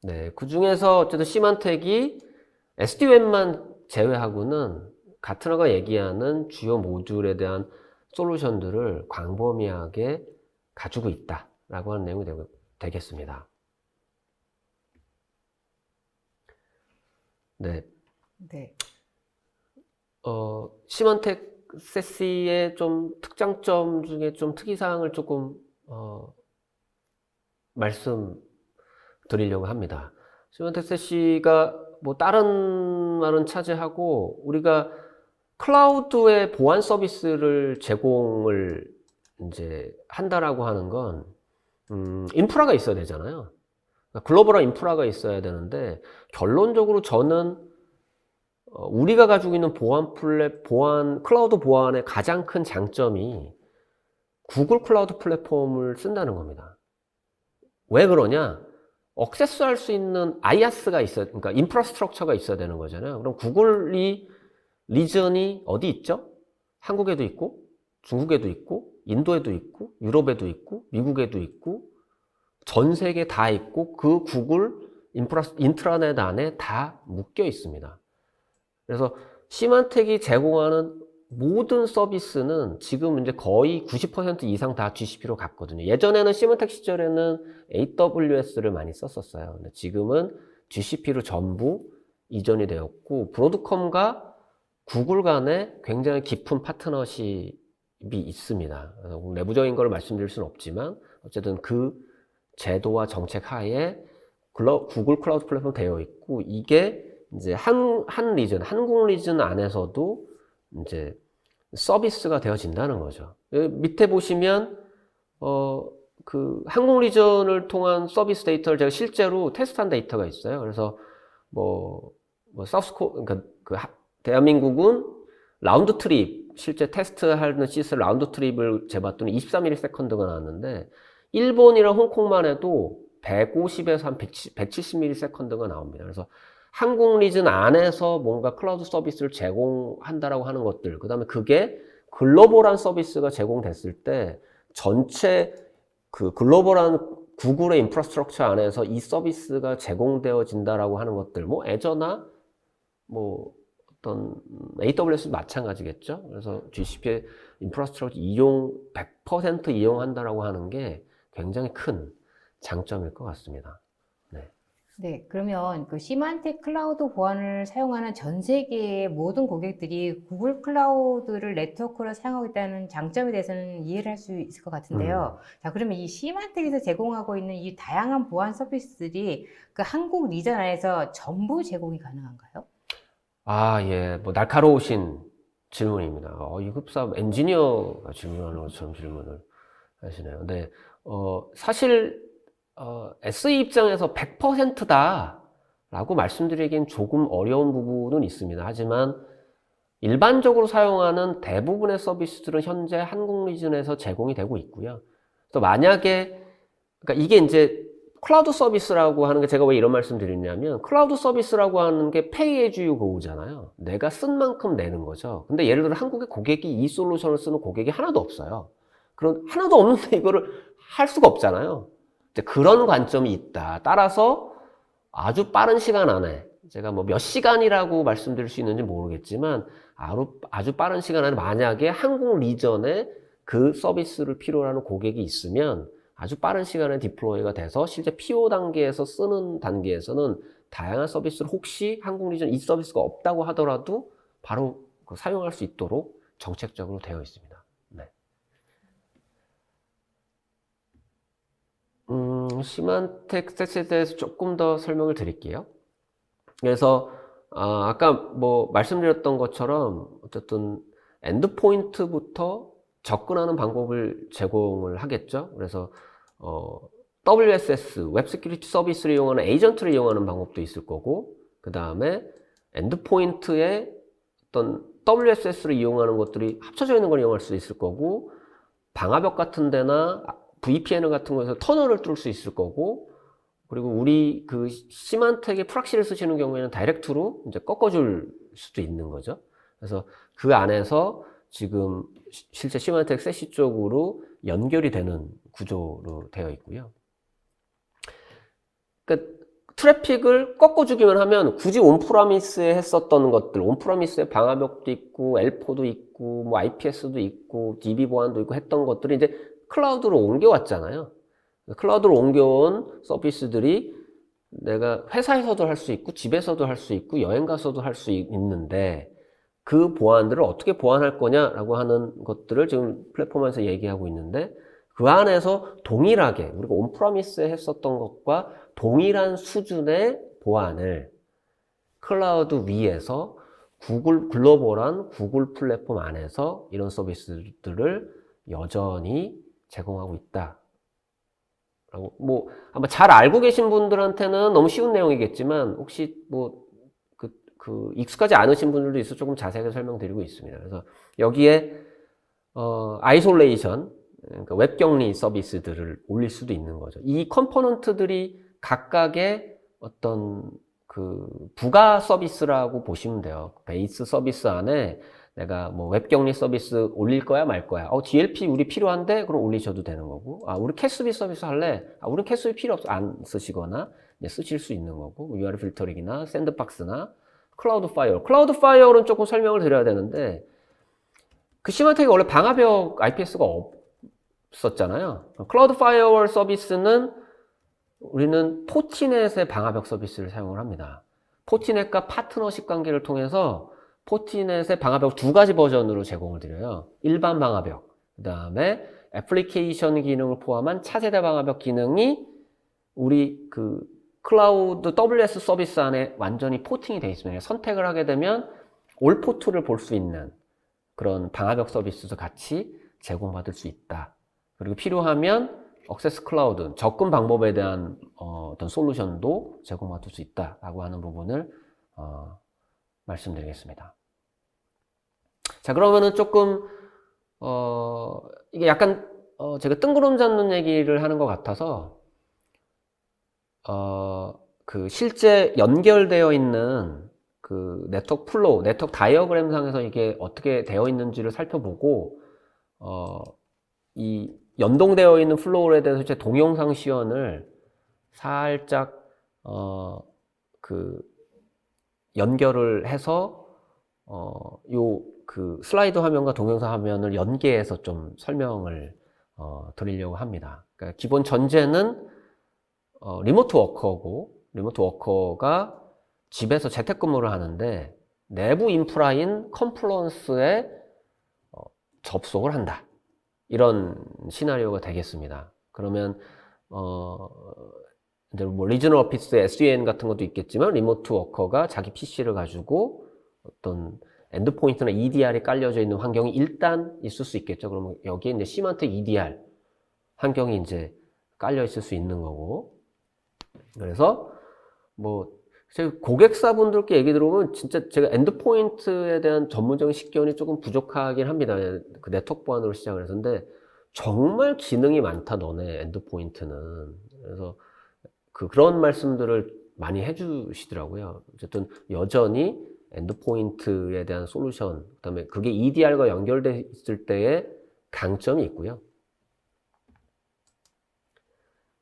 네. 그 중에서 어쨌든 시만텍이 SD-WAN만 제외하고는 가트너가 얘기하는 주요 모듈에 대한 솔루션들을 광범위하게 가지고 있다라고 하는 내용이 되겠습니다. 네. 네. 시만텍 세시의 좀 특장점 중에 좀 특이사항을 조금 말씀드리려고 합니다. 시만텍 세시가 다른 말은 차지하고 우리가 클라우드의 보안 서비스를 제공을 이제 한다라고 하는 건 인프라가 있어야 되잖아요. 그러니까 글로벌한 인프라가 있어야 되는데 결론적으로 저는 우리가 가지고 있는 클라우드 보안의 가장 큰 장점이 구글 클라우드 플랫폼을 쓴다는 겁니다. 왜 그러냐? 액세스할 수 있는 IaaS가 있어야, 그러니까 인프라스트럭처가 있어야 되는 거잖아요. 그럼 구글이 리전이 어디 있죠? 한국에도 있고, 중국에도 있고, 인도에도 있고, 유럽에도 있고, 미국에도 있고, 전 세계 다 있고, 그 구글 인트라넷 안에 다 묶여 있습니다. 그래서 시만텍이 제공하는 모든 서비스는 지금 이제 거의 90% 이상 다 GCP로 갔거든요. 예전에는 시만텍 시절에는 AWS를 많이 썼었어요. 근데 지금은 GCP로 전부 이전이 되었고, 브로드컴과 구글 간에 굉장히 깊은 파트너십이 있습니다. 내부적인 걸 말씀드릴 수는 없지만, 어쨌든 그 제도와 정책 하에 구글 클라우드 플랫폼 되어 있고, 이게 이제 한 리전, 한국 리전 안에서도 이제 서비스가 되어진다는 거죠. 여기 밑에 보시면 그 한국 리전을 통한 서비스 데이터를 제가 실제로 테스트한 데이터가 있어요. 그래서 그러니까 대한민국은 라운드 트립, 실제 테스트하는 시스템 라운드 트립을 재봤더니 23ms가 나왔는데, 일본이랑 홍콩만 해도 150에서 한 170ms가 나옵니다. 그래서 한국 리전 안에서 뭔가 클라우드 서비스를 제공한다라고 하는 것들, 그 다음에 그게 글로벌한 서비스가 제공됐을 때 전체 그 글로벌한 구글의 인프라스트럭처 안에서 이 서비스가 제공되어진다라고 하는 것들, 뭐 애저나 뭐 어떤 AWS도 마찬가지겠죠. 그래서 GCP의 인프라스트럭처 100% 이용한다라고 하는 게 굉장히 큰 장점일 것 같습니다. 네, 그러면 그 시만텍 클라우드 보안을 사용하는 전 세계의 모든 고객들이 구글 클라우드를 네트워크로 사용하고 있다는 장점에 대해서는 이해를 할 수 있을 것 같은데요. 자, 그러면 이 시만텍에서 제공하고 있는 이 다양한 보안 서비스들이 그 한국 리전 안에서 전부 제공이 가능한가요? 아, 예. 뭐 날카로우신 질문입니다. 이 흡사 엔지니어가 질문하는 것처럼 질문을 하시네요. 근데 사실 SE 입장에서 100%다 라고 말씀드리기엔 조금 어려운 부분은 있습니다. 하지만 일반적으로 사용하는 대부분의 서비스들은 현재 한국 리전에서 제공이 되고 있고요. 그래서 만약에, 그러니까 이게 이제 클라우드 서비스라고 하는 게, 제가 왜 이런 말씀 드리냐면, 클라우드 서비스라고 하는 게 pay as you go잖아요. 내가 쓴 만큼 내는 거죠. 근데 예를 들어 한국의 고객이 이 솔루션을 쓰는 고객이 하나도 없어요. 그런 하나도 없는데 이거를 할 수가 없잖아요. 이제 그런 관점이 있다. 따라서 아주 빠른 시간 안에, 제가 뭐 몇 시간이라고 말씀드릴 수 있는지 모르겠지만, 아주 빠른 시간 안에 만약에 한국 리전에 그 서비스를 필요로 하는 고객이 있으면 아주 빠른 시간에 디플로이가 돼서 실제 PO 단계에서 쓰는 단계에서는 다양한 서비스를, 혹시 한국 리전 이 서비스가 없다고 하더라도 바로 사용할 수 있도록 정책적으로 되어 있습니다. 네. 시만텍 스탯에 대해서 조금 더 설명을 드릴게요. 그래서 아까 뭐 말씀드렸던 것처럼 어쨌든 엔드포인트부터 접근하는 방법을 제공을 하겠죠. 그래서 WSS, 웹 시큐리티 서비스를 이용하는 에이전트를 이용하는 방법도 있을 거고, 그 다음에 엔드포인트에 어떤 WSS를 이용하는 것들이 합쳐져 있는 걸 이용할 수 있을 거고, 방화벽 같은 데나 VPN 같은 거에서 터널을 뚫을 수 있을 거고, 그리고 우리 그 시만텍의 프락시를 쓰시는 경우에는 다이렉트로 이제 꺾어줄 수도 있는 거죠. 그래서 그 안에서 지금 실제 시만텍 세시 쪽으로 연결이 되는 구조로 되어 있고요. 그러니까 트래픽을 꺾어주기만 하면 굳이 온프라미스에 했었던 것들, 온프라미스에 방화벽도 있고, L4도 있고, 뭐 IPS도 있고, DB 보안도 있고 했던 것들이 이제 클라우드로 옮겨왔잖아요. 클라우드로 옮겨온 서비스들이 내가 회사에서도 할 수 있고, 집에서도 할 수 있고, 여행 가서도 할 수 있는데, 그 보안들을 어떻게 보안할 거냐라고 하는 것들을 지금 플랫폼에서 얘기하고 있는데, 그 안에서 동일하게 우리가 온프라미스에 했었던 것과 동일한 수준의 보안을 클라우드 위에서 글로벌한 구글 플랫폼 안에서 이런 서비스들을 여전히 제공하고 있다 라고, 뭐, 아마 잘 알고 계신 분들한테는 너무 쉬운 내용이겠지만, 혹시 뭐, 익숙하지 않으신 분들도 있어 조금 자세하게 설명드리고 있습니다. 그래서 여기에, 아이솔레이션, 그러니까 웹 격리 서비스들을 올릴 수도 있는 거죠. 이 컴포넌트들이 각각의 어떤 부가 서비스라고 보시면 돼요. 베이스 서비스 안에 내가 뭐 웹 격리 서비스 올릴 거야 말 거야. DLP 우리 필요한데 그럼 올리셔도 되는 거고. 우리 캐스비 서비스 할래? 우리 캐스비 필요 없어. 안 쓰시거나 쓰실 수 있는 거고. URL 필터링이나 샌드박스나 클라우드 파이어. 클라우드 파이어는 조금 설명을 드려야 되는데 그 시마텍이 원래 방화벽 IPS가 없었잖아요. 클라우드 파이어월 서비스는 우리는 포티넷의 방화벽 서비스를 사용을 합니다. 포티넷과 파트너십 관계를 통해서 포티넷의 방화벽 두 가지 버전으로 제공을 드려요. 일반 방화벽, 그 다음에 애플리케이션 기능을 포함한 차세대 방화벽 기능이 우리 클라우드 WS 서비스 안에 완전히 포팅이 되어 있습니다. 선택을 하게 되면 올 포트를 볼 수 있는 그런 방화벽 서비스도 같이 제공받을 수 있다. 그리고 필요하면 액세스 클라우드, 접근 방법에 대한 어떤 솔루션도 제공받을 수 있다라고 하는 부분을 말씀드리겠습니다. 자, 그러면은 조금 이게 약간 제가 뜬구름 잡는 얘기를 하는 것 같아서 실제 연결되어 있는 네트워크 플로우, 네트워크 다이어그램 상에서 이게 어떻게 되어 있는지를 살펴보고 이 연동되어 있는 플로우에 대해서 제 동영상 시연을 살짝 연결을 해서 슬라이드 화면과 동영상 화면을 연계해서 좀 설명을 드리려고 합니다. 그러니까 기본 전제는 리모트 워커고, 리모트 워커가 집에서 재택근무를 하는데 내부 인프라인 컴플런스에 접속을 한다. 이런 시나리오가 되겠습니다. 그러면 이제 뭐 리저널 오피스 SDN 같은 것도 있겠지만 리모트 워커가 자기 PC를 가지고 어떤 엔드포인트나 EDR이 깔려져 있는 환경이 일단 있을 수 있겠죠. 그러면 여기에 이제 시만텍 EDR 환경이 이제 깔려 있을 수 있는 거고. 그래서 뭐 제가 고객사분들께 얘기 들어보면 진짜 제가 엔드포인트에 대한 전문적인 식견이 조금 부족하긴 합니다. 그 네트워크 보안으로 시작을 해서. 근데 정말 기능이 많다 너네 엔드포인트는. 그래서 그런 말씀들을 많이 해주시더라고요. 어쨌든 여전히 엔드포인트에 대한 솔루션, 그 다음에 그게 EDR과 연결돼 있을 때의 강점이 있고요.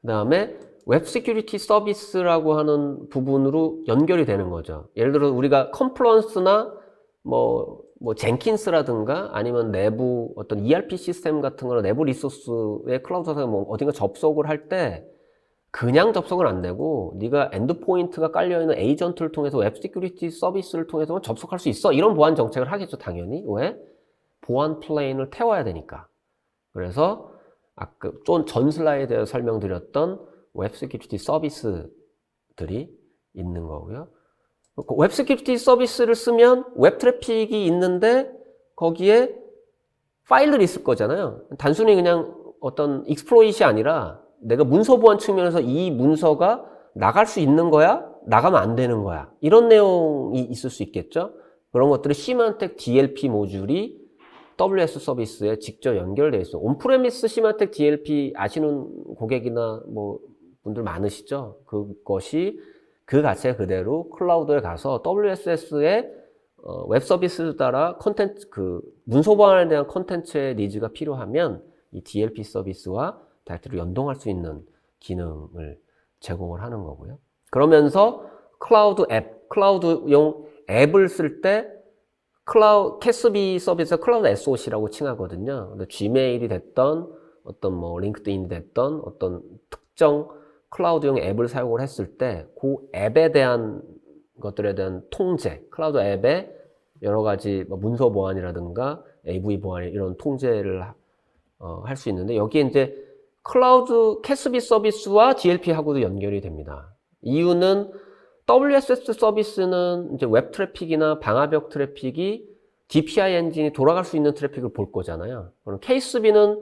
그 다음에 웹 시큐리티 서비스라고 하는 부분으로 연결이 되는 거죠. 예를 들어 우리가 컴플런스나 뭐 젠킨스라든가 아니면 내부 어떤 ERP 시스템 같은 거나 내부 리소스의 클라우드에서 뭐 어딘가 접속을 할 때 그냥 접속은 안 되고 네가 엔드포인트가 깔려있는 에이전트를 통해서 웹 시큐리티 서비스를 통해서 접속할 수 있어. 이런 보안 정책을 하겠죠, 당연히. 왜? 보안 플레인을 태워야 되니까. 그래서 아까 전 슬라이드에서 설명드렸던 웹 시큐리티 서비스들이 있는 거고요. 웹 시큐리티 서비스를 쓰면 웹 트래픽이 있는데 거기에 파일들이 있을 거잖아요. 단순히 그냥 어떤 익스플로잇이 아니라 내가 문서 보안 측면에서 이 문서가 나갈 수 있는 거야? 나가면 안 되는 거야? 이런 내용이 있을 수 있겠죠? 그런 것들이 시만텍 DLP 모듈이 WS 서비스에 직접 연결되어 있어요. 온프레미스 시만텍 DLP 아시는 고객이나 뭐 분들 많으시죠? 그것이 그 가치가 그대로 클라우드에 가서 WSS의 웹 서비스 따라 콘텐츠, 문서 보안에 대한 콘텐츠의 니즈가 필요하면 이 DLP 서비스와 다이렉트로 연동할 수 있는 기능을 제공을 하는 거고요. 그러면서 클라우드 앱, 클라우드용 앱을 쓸 때 캐스비 서비스 클라우드 SOC라고 칭하거든요. 근데 지메일이 됐던 어떤 뭐 링크드인이 됐던 어떤 특정 클라우드용 앱을 사용을 했을 때 그 앱에 대한 것들에 대한 통제, 클라우드 앱에 여러 가지 문서 보안이라든가 AV 보안 이런 통제를 할 수 있는데 여기에 이제 클라우드 캐스비 서비스와 DLP하고도 연결이 됩니다. 이유는 WSS 서비스는 이제 웹 트래픽이나 방화벽 트래픽이 DPI 엔진이 돌아갈 수 있는 트래픽을 볼 거잖아요. 그럼 KSB는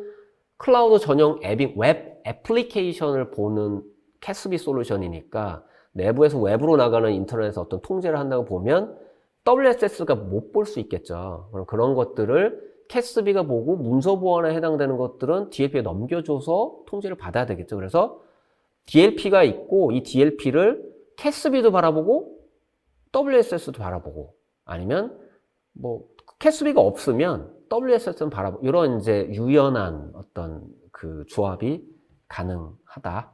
클라우드 전용 앱이 웹 애플리케이션을 보는 캐스비 솔루션이니까 내부에서 웹으로 나가는 인터넷에서 어떤 통제를 한다고 보면 WSS가 못 볼 수 있겠죠. 그럼 그런 것들을 캐스비가 보고 문서 보안에 해당되는 것들은 DLP에 넘겨줘서 통제를 받아야 되겠죠. 그래서 DLP가 있고 이 DLP를 캐스비도 바라보고 WSS도 바라보고 아니면 뭐 캐스비가 없으면 WSS는 바라보고 이런 이제 유연한 어떤 그 조합이 가능하다.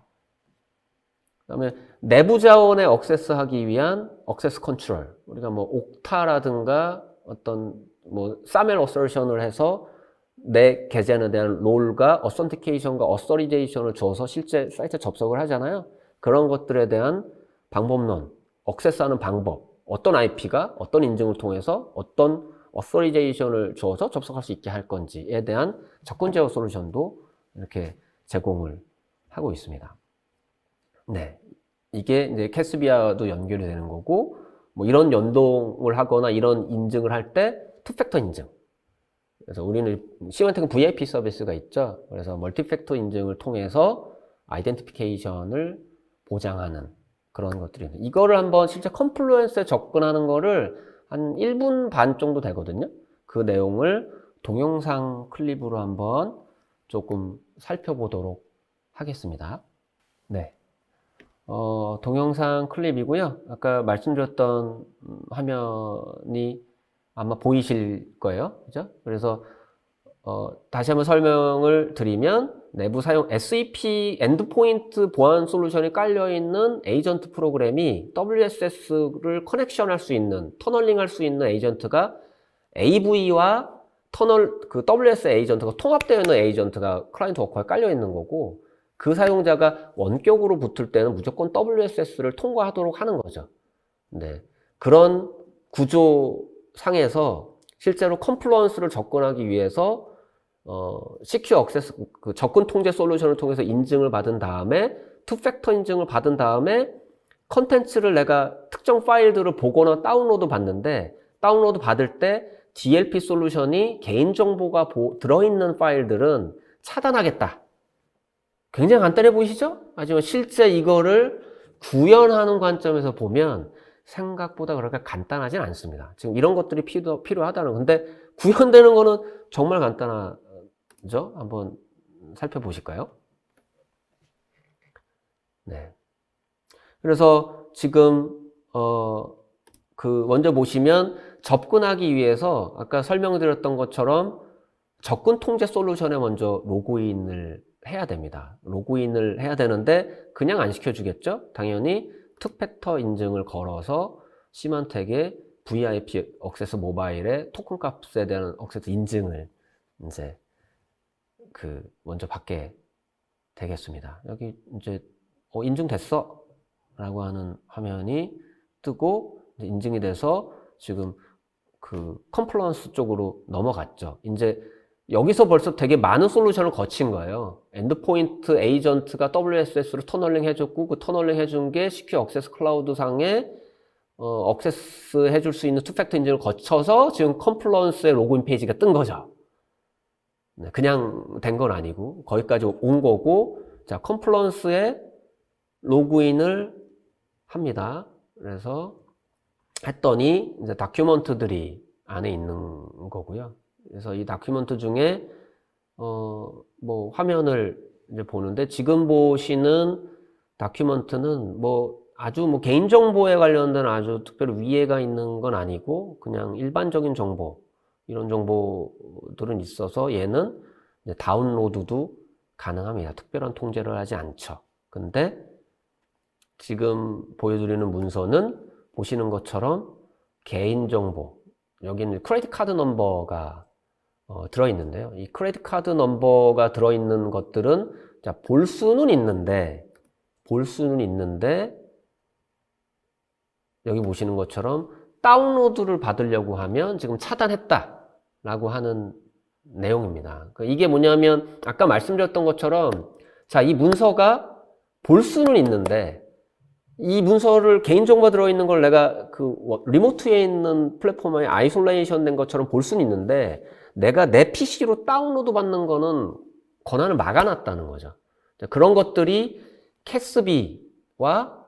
그다음에 내부 자원에 액세스하기 위한 액세스 컨트롤. 우리가 뭐 옥타라든가 어떤 뭐 사멜 어서션을 해서 내 계정에 대한 롤과 어센티케이션과 어서리제이션을 줘서 실제 사이트에 접속을 하잖아요. 그런 것들에 대한 방법론, 액세스하는 방법, 어떤 IP가 어떤 인증을 통해서 어떤 어서리제이션을 줘서 접속할 수 있게 할 건지에 대한 접근 제어 솔루션도 이렇게 제공을 하고 있습니다. 네, 이게 이제 캐스비아도 연결이 되는 거고, 뭐 이런 연동을 하거나 이런 인증을 할 때 투팩터 인증. 그래서 우리는 시멘텍은 VIP 서비스가 있죠. 그래서 멀티팩터 인증을 통해서 아이덴티피케이션을 보장하는 그런 것들이 있는데, 이거를 한번 실제 컴플루언스에 접근하는 거를 한 1분 반 정도 되거든요. 그 내용을 동영상 클립으로 한번 조금 살펴보도록 하겠습니다. 네. 동영상 클립이고요. 아까 말씀드렸던 화면이 아마 보이실 거예요. 그죠? 그래서 다시 한번 설명을 드리면 내부 사용 SEP 엔드포인트 보안 솔루션이 깔려있는 에이전트 프로그램이 WSS를 커넥션할 수 있는, 터널링할 수 있는 에이전트가 AV와 그 WS 에이전트가 통합되어 있는 에이전트가 클라이언트 워커에 깔려있는 거고, 그 사용자가 원격으로 붙을 때는 무조건 WSS를 통과하도록 하는 거죠. 네. 그런 구조상에서 실제로 컴플루언스를 접근하기 위해서 시큐어 액세스 그 접근 통제 솔루션을 통해서 인증을 받은 다음에 투팩터 인증을 받은 다음에 컨텐츠를 내가 특정 파일들을 보거나 다운로드 받는데, 다운로드 받을 때 DLP 솔루션이 개인정보가 들어있는 파일들은 차단하겠다. 굉장히 간단해 보이시죠? 하지만 실제 이거를 구현하는 관점에서 보면 생각보다 그렇게 간단하진 않습니다. 지금 이런 것들이 필요하다는 건데, 구현되는 거는 정말 간단하죠? 한번 살펴보실까요? 네. 그래서 지금 먼저 보시면 접근하기 위해서 아까 설명드렸던 것처럼 접근 통제 솔루션에 먼저 로그인을 해야 됩니다. 로그인을 해야 되는데 그냥 안 시켜주겠죠? 당연히 투팩터 인증을 걸어서 시먼텍의 VIP 액세스 모바일의 토큰 값에 대한 액세스 인증을 이제 먼저 받게 되겠습니다. 여기 이제 인증됐어 라고 하는 화면이 뜨고 이제 인증이 돼서 지금 그 컴플루언스 쪽으로 넘어갔죠. 이제 여기서 벌써 되게 많은 솔루션을 거친 거예요. 엔드포인트 에이전트가 WSS를 터널링 해줬고, 그 터널링 해준 게 시큐어 액세스 클라우드 상에 액세스 해줄 수 있는 투팩터 인증을 거쳐서 지금 컴플루언스의 로그인 페이지가 뜬 거죠. 네, 그냥 된 건 아니고 거기까지 온 거고, 자, 컴플루언스에 로그인을 합니다. 그래서 했더니 이제 다큐먼트들이 안에 있는 거고요. 그래서 이 다큐먼트 중에 뭐 화면을 이제 보는데, 지금 보시는 다큐먼트는 뭐 아주 뭐 개인정보에 관련된 아주 특별히 위해가 있는 건 아니고 그냥 일반적인 정보, 이런 정보들은 있어서 얘는 이제 다운로드도 가능합니다. 특별한 통제를 하지 않죠. 근데 지금 보여드리는 문서는 보시는 것처럼 개인정보, 여기는 크레딧 카드 넘버가 들어있는데요. 이 크레딧 카드 넘버가 들어있는 것들은 자, 볼 수는 있는데 여기 보시는 것처럼 다운로드를 받으려고 하면 지금 차단했다라고 하는 내용입니다. 이게 뭐냐면 아까 말씀드렸던 것처럼, 자, 이 문서가 볼 수는 있는데 이 문서를 개인정보가 들어있는 걸 내가 그 리모트에 있는 플랫폼에 아이솔레이션 된 것처럼 볼 수는 있는데, 내가 내 PC로 다운로드 받는 거는 권한을 막아놨다는 거죠. 그런 것들이 캐스비와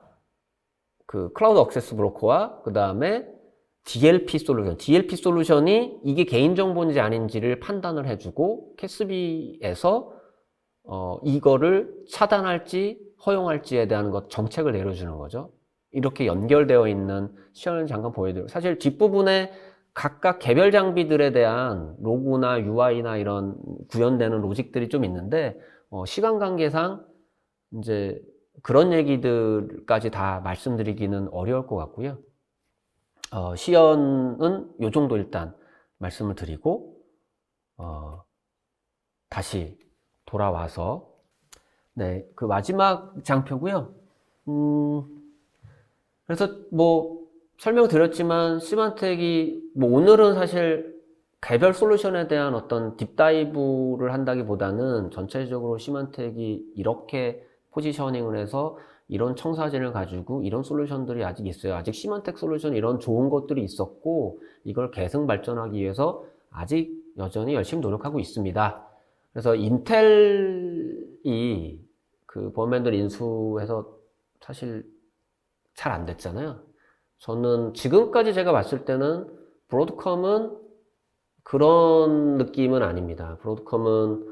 그 클라우드 액세스 브로커와 그 다음에 DLP 솔루션이 이게 개인정보인지 아닌지를 판단을 해주고 캐스비에서 이거를 차단할지 허용할지에 대한 정책을 내려주는 거죠. 이렇게 연결되어 있는 시연을 잠깐 보여드려요. 사실 뒷부분에 각각 개별 장비들에 대한 로고나 UI나 이런 구현되는 로직들이 좀 있는데 시간 관계상 이제 그런 얘기들까지 다 말씀드리기는 어려울 것 같고요. 시연은 요 정도 일단 말씀을 드리고 다시 돌아와서 네, 그 마지막 장표고요. 그래서 뭐 설명드렸지만 시만텍이 뭐 오늘은 사실 개별 솔루션에 대한 어떤 딥다이브를 한다기보다는 전체적으로 시만텍이 이렇게 포지셔닝을 해서 이런 청사진을 가지고 이런 솔루션들이 아직 있어요. 아직 시만텍 솔루션 이런 좋은 것들이 있었고 이걸 계승 발전하기 위해서 아직 여전히 열심히 노력하고 있습니다. 그래서 인텔이 그 범밴드 인수해서 사실 잘 안 됐잖아요. 저는 지금까지 제가 봤을 때는 브로드컴은 그런 느낌은 아닙니다. 브로드컴은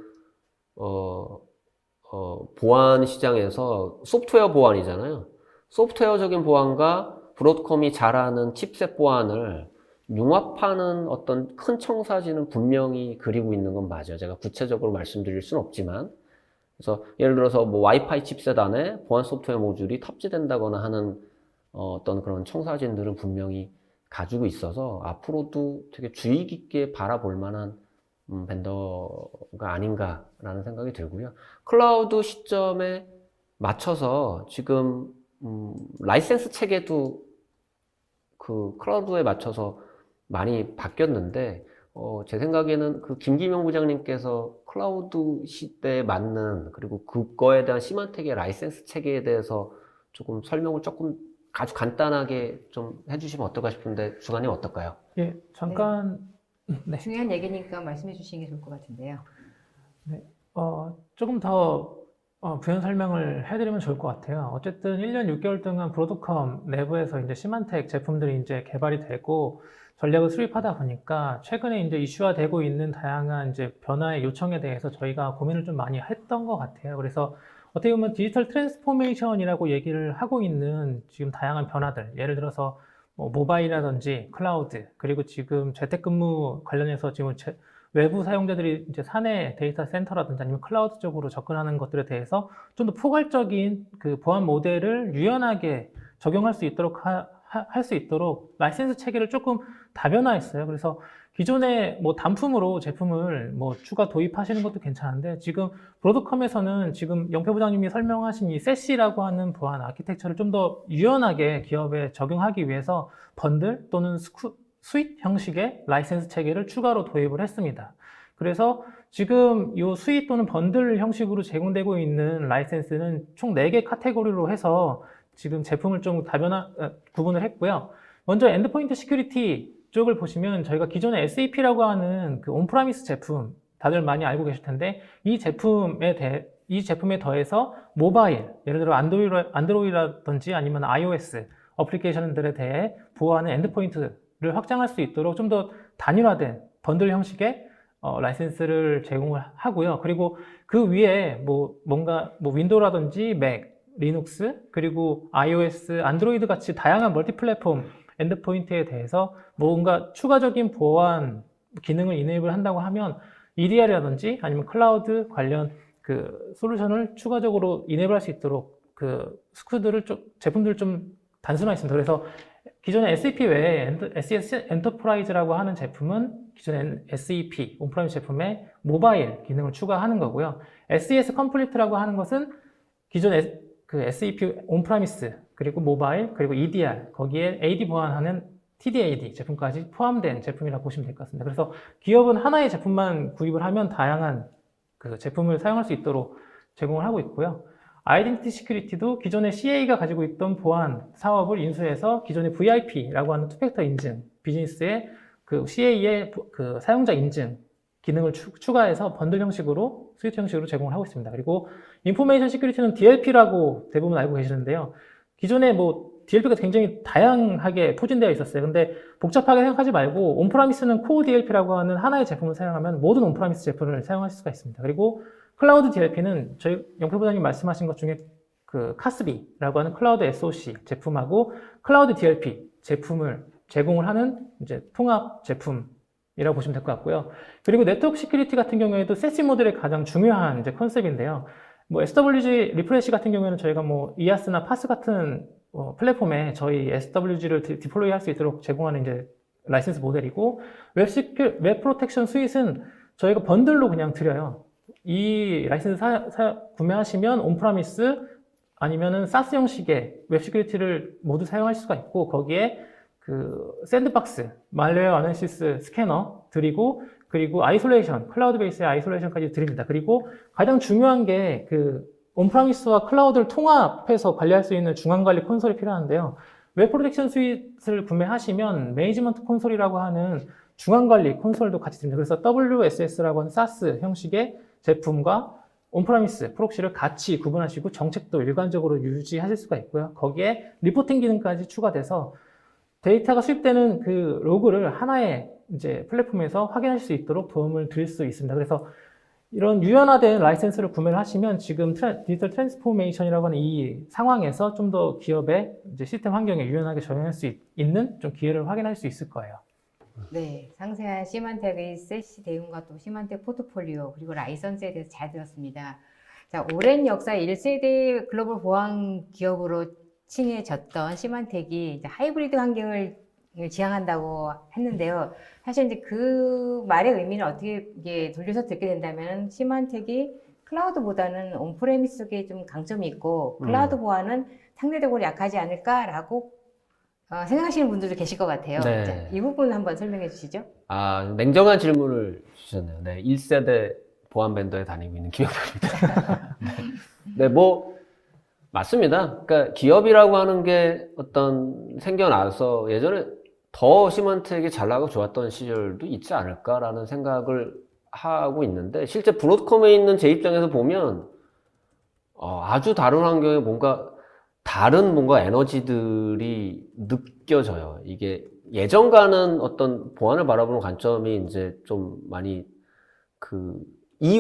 보안 시장에서 소프트웨어 보안이잖아요. 소프트웨어적인 보안과 브로드컴이 잘하는 칩셋 보안을 융합하는 어떤 큰 청사진은 분명히 그리고 있는 건 맞아요. 제가 구체적으로 말씀드릴 수는 없지만. 그래서 예를 들어서 뭐 와이파이 칩셋 안에 보안 소프트웨어 모듈이 탑재된다거나 하는 어떤 그런 청사진들은 분명히 가지고 있어서 앞으로도 되게 주의 깊게 바라볼 만한 벤더가 아닌가라는 생각이 들고요. 클라우드 시점에 맞춰서 지금 라이센스 체계도 그 클라우드에 맞춰서 많이 바뀌었는데 제 생각에는 그 김기명 부장님께서 클라우드 시대에 맞는 그리고 그거에 대한 시만텍의 라이센스 체계에 대해서 조금 설명을 조금 아주 간단하게 좀 해주시면 어떨까 싶은데 주관님 어떨까요? 예, 잠깐 네. 중요한 얘기니까 말씀해 주시는 게 좋을 것 같은데요. 네, 조금 더 부연 설명을 해드리면 좋을 것 같아요. 어쨌든 1년 6개월 동안 브로드컴 내부에서 이제 시만텍 제품들이 이제 개발이 되고 전략을 수립하다 보니까 최근에 이제 이슈화되고 있는 다양한 이제 변화의 요청에 대해서 저희가 고민을 좀 많이 했던 것 같아요. 그래서 어떻게 보면 디지털 트랜스포메이션이라고 얘기를 하고 있는 지금 다양한 변화들, 예를 들어서 뭐 모바일이라든지 클라우드, 그리고 지금 재택근무 관련해서 지금 외부 사용자들이 이제 사내 데이터 센터라든지 아니면 클라우드 쪽으로 접근하는 것들에 대해서 좀 더 포괄적인 그 보안 모델을 유연하게 적용할 수 있도록 할 수 있도록 라이센스 체계를 조금 다변화했어요. 그래서 기존에 뭐 단품으로 제품을 뭐 추가 도입하시는 것도 괜찮은데 지금 브로드컴에서는 지금 영표 부장님이 설명하신 이 세시라고 하는 보안 아키텍처를 좀 더 유연하게 기업에 적용하기 위해서 번들 또는 스윗 형식의 라이센스 체계를 추가로 도입을 했습니다. 그래서 지금 이 스윗 또는 번들 형식으로 제공되고 있는 라이센스는 총 4개 카테고리로 해서 지금 제품을 좀 구분을 했고요. 먼저 엔드포인트 시큐리티 쪽을 보시면 저희가 기존에 SAP라고 하는 그 온프라미스 제품 다들 많이 알고 계실 텐데 이 제품에 더해서 모바일, 예를 들어 안드로이드라든지 아니면 iOS 어플리케이션들에 대해 보호하는 엔드포인트를 확장할 수 있도록 좀 더 단일화된 번들 형식의 라이센스를 제공을 하고요. 그리고 그 위에 뭔가 윈도우라든지 맥, 리눅스, 그리고 iOS, 안드로이드 같이 다양한 멀티 플랫폼 엔드포인트에 대해서 뭔가 추가적인 보안 기능을 이네이블 한다고 하면 EDR이라든지 아니면 클라우드 관련 그 솔루션을 추가적으로 이네이블 할 수 있도록 그 제품들을 좀 단순화했습니다. 그래서 기존의 SAP 외에 SES 엔터프라이즈라고 하는 제품은 기존의 SAP 온프라미스 제품에 모바일 기능을 추가하는 거고요. SES 컴플리트라고 하는 것은 기존의 그 SAP 온프라미스 그리고 모바일 그리고 EDR 거기에 AD 보완하는 TDAD 제품까지 포함된 제품이라고 보시면 될 것 같습니다. 그래서 기업은 하나의 제품만 구입을 하면 다양한 그 제품을 사용할 수 있도록 제공을 하고 있고요. 아이덴티티 시큐리티도 기존의 CA가 가지고 있던 보안 사업을 인수해서 기존의 VIP라고 하는 투팩터 인증 비즈니스의 그 CA의 그 사용자 인증 기능을 추가해서 번들 형식으로 스위트 형식으로 제공을 하고 있습니다. 그리고 인포메이션 시큐리티는 DLP라고 대부분 알고 계시는데요. 기존에 뭐 DLP가 굉장히 다양하게 포진되어 있었어요. 근데 복잡하게 생각하지 말고 온프라미스는 코어 DLP라고 하는 하나의 제품을 사용하면 모든 온프라미스 제품을 사용하실 수가 있습니다. 그리고 클라우드 DLP는 저희 영표 부장님 말씀하신 것 중에 그 카스비라고 하는 클라우드 SOC 제품하고 클라우드 DLP 제품을 제공을 하는 이제 통합 제품이라고 보시면 될 것 같고요. 그리고 네트워크 시큐리티 같은 경우에도 세시 모델의 가장 중요한 이제 컨셉인데요. 뭐 SWG 리프레시 같은 경우에는 저희가 뭐 이아스나 파스 같은 플랫폼에 저희 SWG를 디플로이 할 수 있도록 제공하는 이제 라이센스 모델이고 웹 프로텍션 스윗은 저희가 번들로 그냥 드려요. 이 라이센스 구매하시면 온프라미스 아니면은 사스 형식의 웹 시큐리티를 모두 사용할 수가 있고 거기에 그 샌드박스, 말웨어 아나리시스 스캐너 드리고 그리고 아이솔레이션, 클라우드 베이스의 아이솔레이션까지 드립니다. 그리고 가장 중요한 게 그 온프라미스와 클라우드를 통합해서 관리할 수 있는 중앙 관리 콘솔이 필요한데요. 웹 프로텍션 스윗을 구매하시면 매니지먼트 콘솔이라고 하는 중앙 관리 콘솔도 같이 드립니다. 그래서 WSS라고 하는 사스 형식의 제품과 온프라미스 프록시를 같이 구분하시고 정책도 일관적으로 유지하실 수가 있고요. 거기에 리포팅 기능까지 추가돼서 데이터가 수입되는 그 로그를 하나의 이제 플랫폼에서 확인할 수 있도록 도움을 드릴 수 있습니다. 그래서 이런 유연화된 라이센스를 구매를 하시면 지금 디지털 트랜스포메이션이라고 하는 이 상황에서 좀 더 기업의 이제 시스템 환경에 유연하게 적용할 수 있는 좀 기회를 확인할 수 있을 거예요. 네, 상세한 시만텍의 세시 대응과 또 시만텍 포트폴리오 그리고 라이선스에 대해서 잘 들었습니다. 자, 오랜 역사 1세대 글로벌 보안 기업으로 칭해졌던 시만텍이 이제 하이브리드 환경을 지향한다고 했는데요. 사실 이제 그 말의 의미는 어떻게 이게 돌려서 듣게 된다면 시만텍이 클라우드보다는 온프레미스 쪽에 좀 강점이 있고 클라우드 보안은 상대적으로 약하지 않을까라고 생각하시는 분들도 계실 것 같아요. 네. 자, 이 부분 한번 설명해 주시죠. 냉정한 질문을 주셨네요. 네, 1세대 보안 벤더에 다니고 있는 김영표입니다. 네, 뭐 맞습니다. 그러니까 기업이라고 하는 게 어떤 생겨나서 예전에 더 시만텍이 잘 나가고 좋았던 시절도 있지 않을까라는 생각을 하고 있는데 실제 브로드컴에 있는 제 입장에서 보면 아주 다른 환경에 다른 뭔가 에너지들이 느껴져요. 이게 예전과는 어떤 보안을 바라보는 관점이 이제 좀 많이 이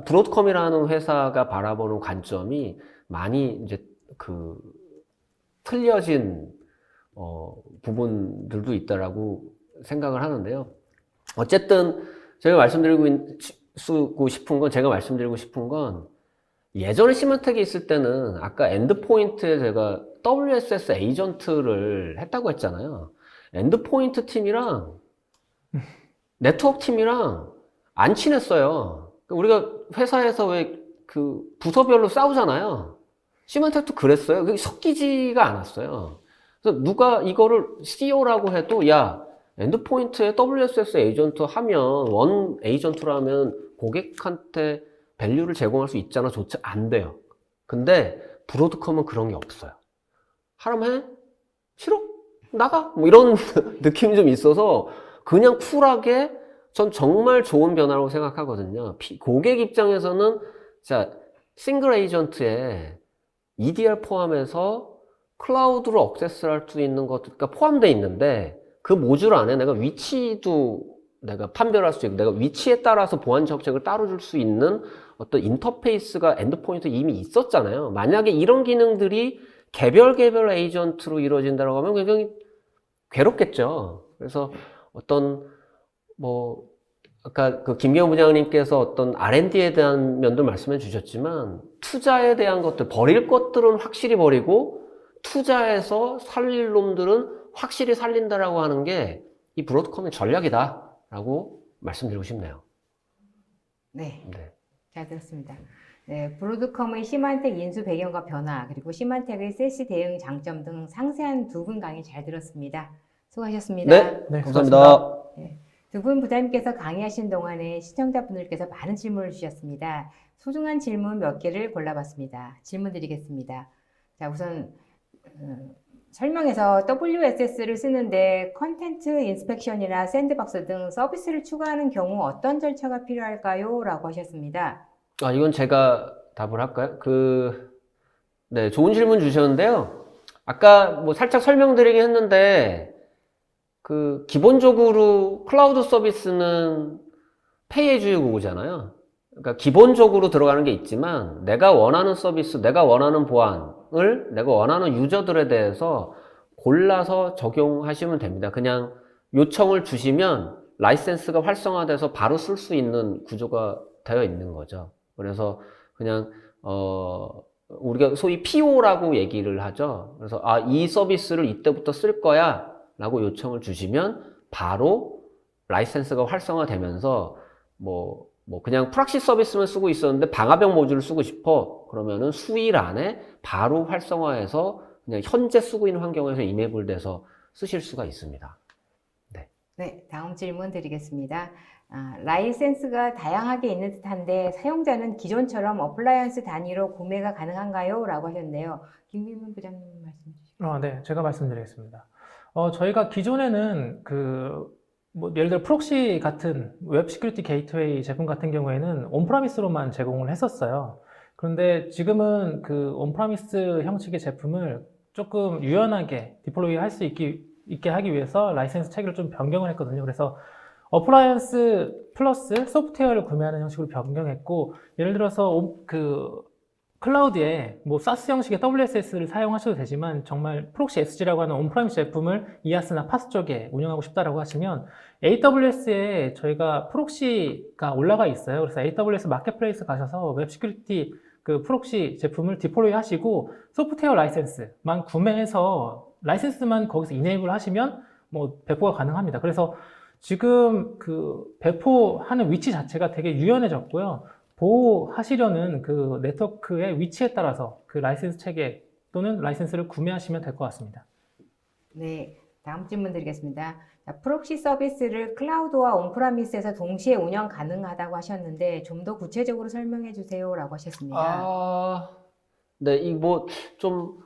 브로드컴이라는 회사가 바라보는 관점이 많이 이제 틀려진 부분들도 있다라고 생각을 하는데요. 어쨌든 제가 말씀드리고 싶은 건 예전에 시만텍이 있을 때는 아까 엔드포인트에 제가 WSS 에이전트를 했다고 했잖아요. 엔드포인트 팀이랑 네트워크 팀이랑 안 친했어요. 우리가 회사에서 왜 부서별로 싸우잖아요. 시만텍도 그랬어요. 그게 섞이지가 않았어요. 그래서 누가 이거를 CEO라고 해도 야, 엔드포인트에 WSS 에이전트 하면 원 에이전트로 하면 고객한테 밸류를 제공할 수 있잖아. 조차 안 돼요. 근데 브로드컴은 그런 게 없어요. 하라면 해? 싫어? 나가? 뭐 이런 느낌이 좀 있어서 그냥 쿨하게 전 정말 좋은 변화라고 생각하거든요. 고객 입장에서는 자, 싱글 에이전트에 EDR 포함해서 클라우드로 액세스할 수 있는 것들가 포함되어 있는데 그 모듈 안에 내가 위치도 내가 판별할 수 있고 내가 위치에 따라서 보안 정책을 따로 줄 수 있는 어떤 인터페이스가 엔드포인트 이미 있었잖아요. 만약에 이런 기능들이 개별 에이전트로 이루어진다고 하면 굉장히 괴롭겠죠. 그래서 아까 김경호 부장님께서 어떤 R&D에 대한 면도 말씀해 주셨지만 투자에 대한 것들, 버릴 것들은 확실히 버리고 투자해서 살릴 놈들은 확실히 살린다라고 하는 게 이 브로드컴의 전략이다라고 말씀드리고 싶네요. 네, 네. 잘 들었습니다. 네, 브로드컴의 시만텍 인수 배경과 변화 그리고 시만텍의 세시 대응 장점 등 상세한 두 분 강의 잘 들었습니다. 수고하셨습니다. 네, 감사합니다. 두 분 부장님께서 강의하신 동안에 시청자분들께서 많은 질문을 주셨습니다. 소중한 질문 몇 개를 골라봤습니다. 질문 드리겠습니다. 자, 우선 설명에서 WSS를 쓰는데 컨텐트 인스펙션이나 샌드박스 등 서비스를 추가하는 경우 어떤 절차가 필요할까요? 라고 하셨습니다. 이건 제가 답을 할까요? 네, 좋은 질문 주셨는데요. 아까 뭐 살짝 설명드리긴 했는데, 기본적으로 클라우드 서비스는 페이에주유 구조잖아요. 그러니까 기본적으로 들어가는 게 있지만, 내가 원하는 서비스, 내가 원하는 보안을 내가 원하는 유저들에 대해서 골라서 적용하시면 됩니다. 그냥 요청을 주시면 라이센스가 활성화돼서 바로 쓸 수 있는 구조가 되어 있는 거죠. 그래서 그냥 우리가 소위 PO라고 얘기를 하죠. 그래서 이 서비스를 이때부터 쓸 거야 라고 요청을 주시면 바로 라이센스가 활성화되면서 그냥 프락시 서비스만 쓰고 있었는데 방화벽 모듈을 쓰고 싶어 그러면은 수일 안에 바로 활성화해서 그냥 현재 쓰고 있는 환경에서 이네이블 돼서 쓰실 수가 있습니다. 네, 다음 질문 드리겠습니다. 라이센스가 다양하게 있는 듯한데 사용자는 기존처럼 어플라이언스 단위로 구매가 가능한가요? 라고 하셨는데요. 김민문 부장님 말씀 주시죠. 네, 제가 말씀드리겠습니다. 저희가 기존에는 예를 들어 프록시 같은 웹 시큐리티 게이트웨이 제품 같은 경우에는 온프라미스로만 제공을 했었어요. 그런데 지금은 그 온프라미스 형식의 제품을 조금 유연하게 디플로이 할 수 있게 하기 위해서 라이센스 체계를 좀 변경을 했거든요. 그래서 어플라이언스 플러스 소프트웨어를 구매하는 형식으로 변경했고, 예를 들어서 클라우드에 사스 형식의 WSS를 사용하셔도 되지만 정말 프록시 SG라고 하는 온프라미스 제품을 이아스나 파스 쪽에 운영하고 싶다라고 하시면 AWS에 저희가 프록시가 올라가 있어요. 그래서 AWS 마켓플레이스 가셔서 웹 시큐리티 프록시 제품을 디플로이 하시고 소프트웨어 라이센스만 구매해서 라이센스만 거기서 이네이블 하시면 배포가 가능합니다. 그래서 지금 배포하는 위치 자체가 되게 유연해졌고요. 보호하시려는 네트워크의 위치에 따라서 라이센스 체계 또는 라이센스를 구매하시면 될 것 같습니다. 네, 다음 질문 드리겠습니다. 프록시 서비스를 클라우드와 온프라미스에서 동시에 운영 가능하다고 하셨는데 좀 더 구체적으로 설명해 주세요 라고 하셨습니다. 네, 좀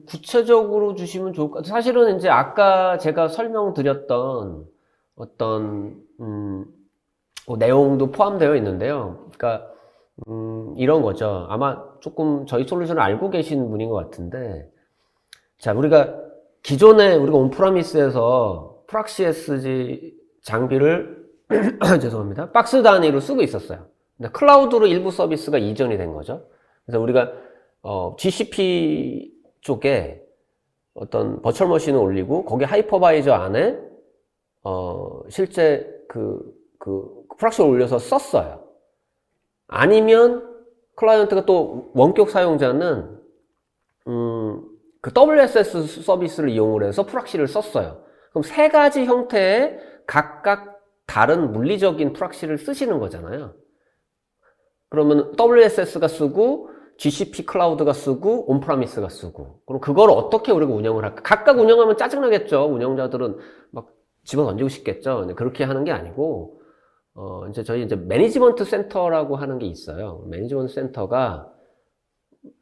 구체적으로 주시면 좋을 것 같아요. 사실은 이제 아까 제가 설명드렸던 어떤, 내용도 포함되어 있는데요. 그러니까, 이런 거죠. 아마 조금 저희 솔루션을 알고 계신 분인 것 같은데, 자, 기존에 우리가 온프라미스에서 프락시 SG 장비를, 죄송합니다. 박스 단위로 쓰고 있었어요. 근데 클라우드로 일부 서비스가 이전이 된 거죠. 그래서 우리가, GCP 쪽에 어떤 버추얼 머신을 올리고, 거기 하이퍼바이저 안에, 실제 프락시를 올려서 썼어요. 아니면 클라이언트가 또 원격 사용자는 WSS 서비스를 이용을 해서 프락시를 썼어요. 그럼 세 가지 형태의 각각 다른 물리적인 프락시를 쓰시는 거잖아요. 그러면 WSS가 쓰고 GCP 클라우드가 쓰고 온프라미스가 쓰고 그럼 그걸 어떻게 우리가 운영을 할까? 각각 운영하면 짜증나겠죠. 운영자들은 막 집어던지고 싶겠죠. 근데 그렇게 하는 게 아니고 저희 매니지먼트 센터라고 하는 게 있어요. 매니지먼트 센터가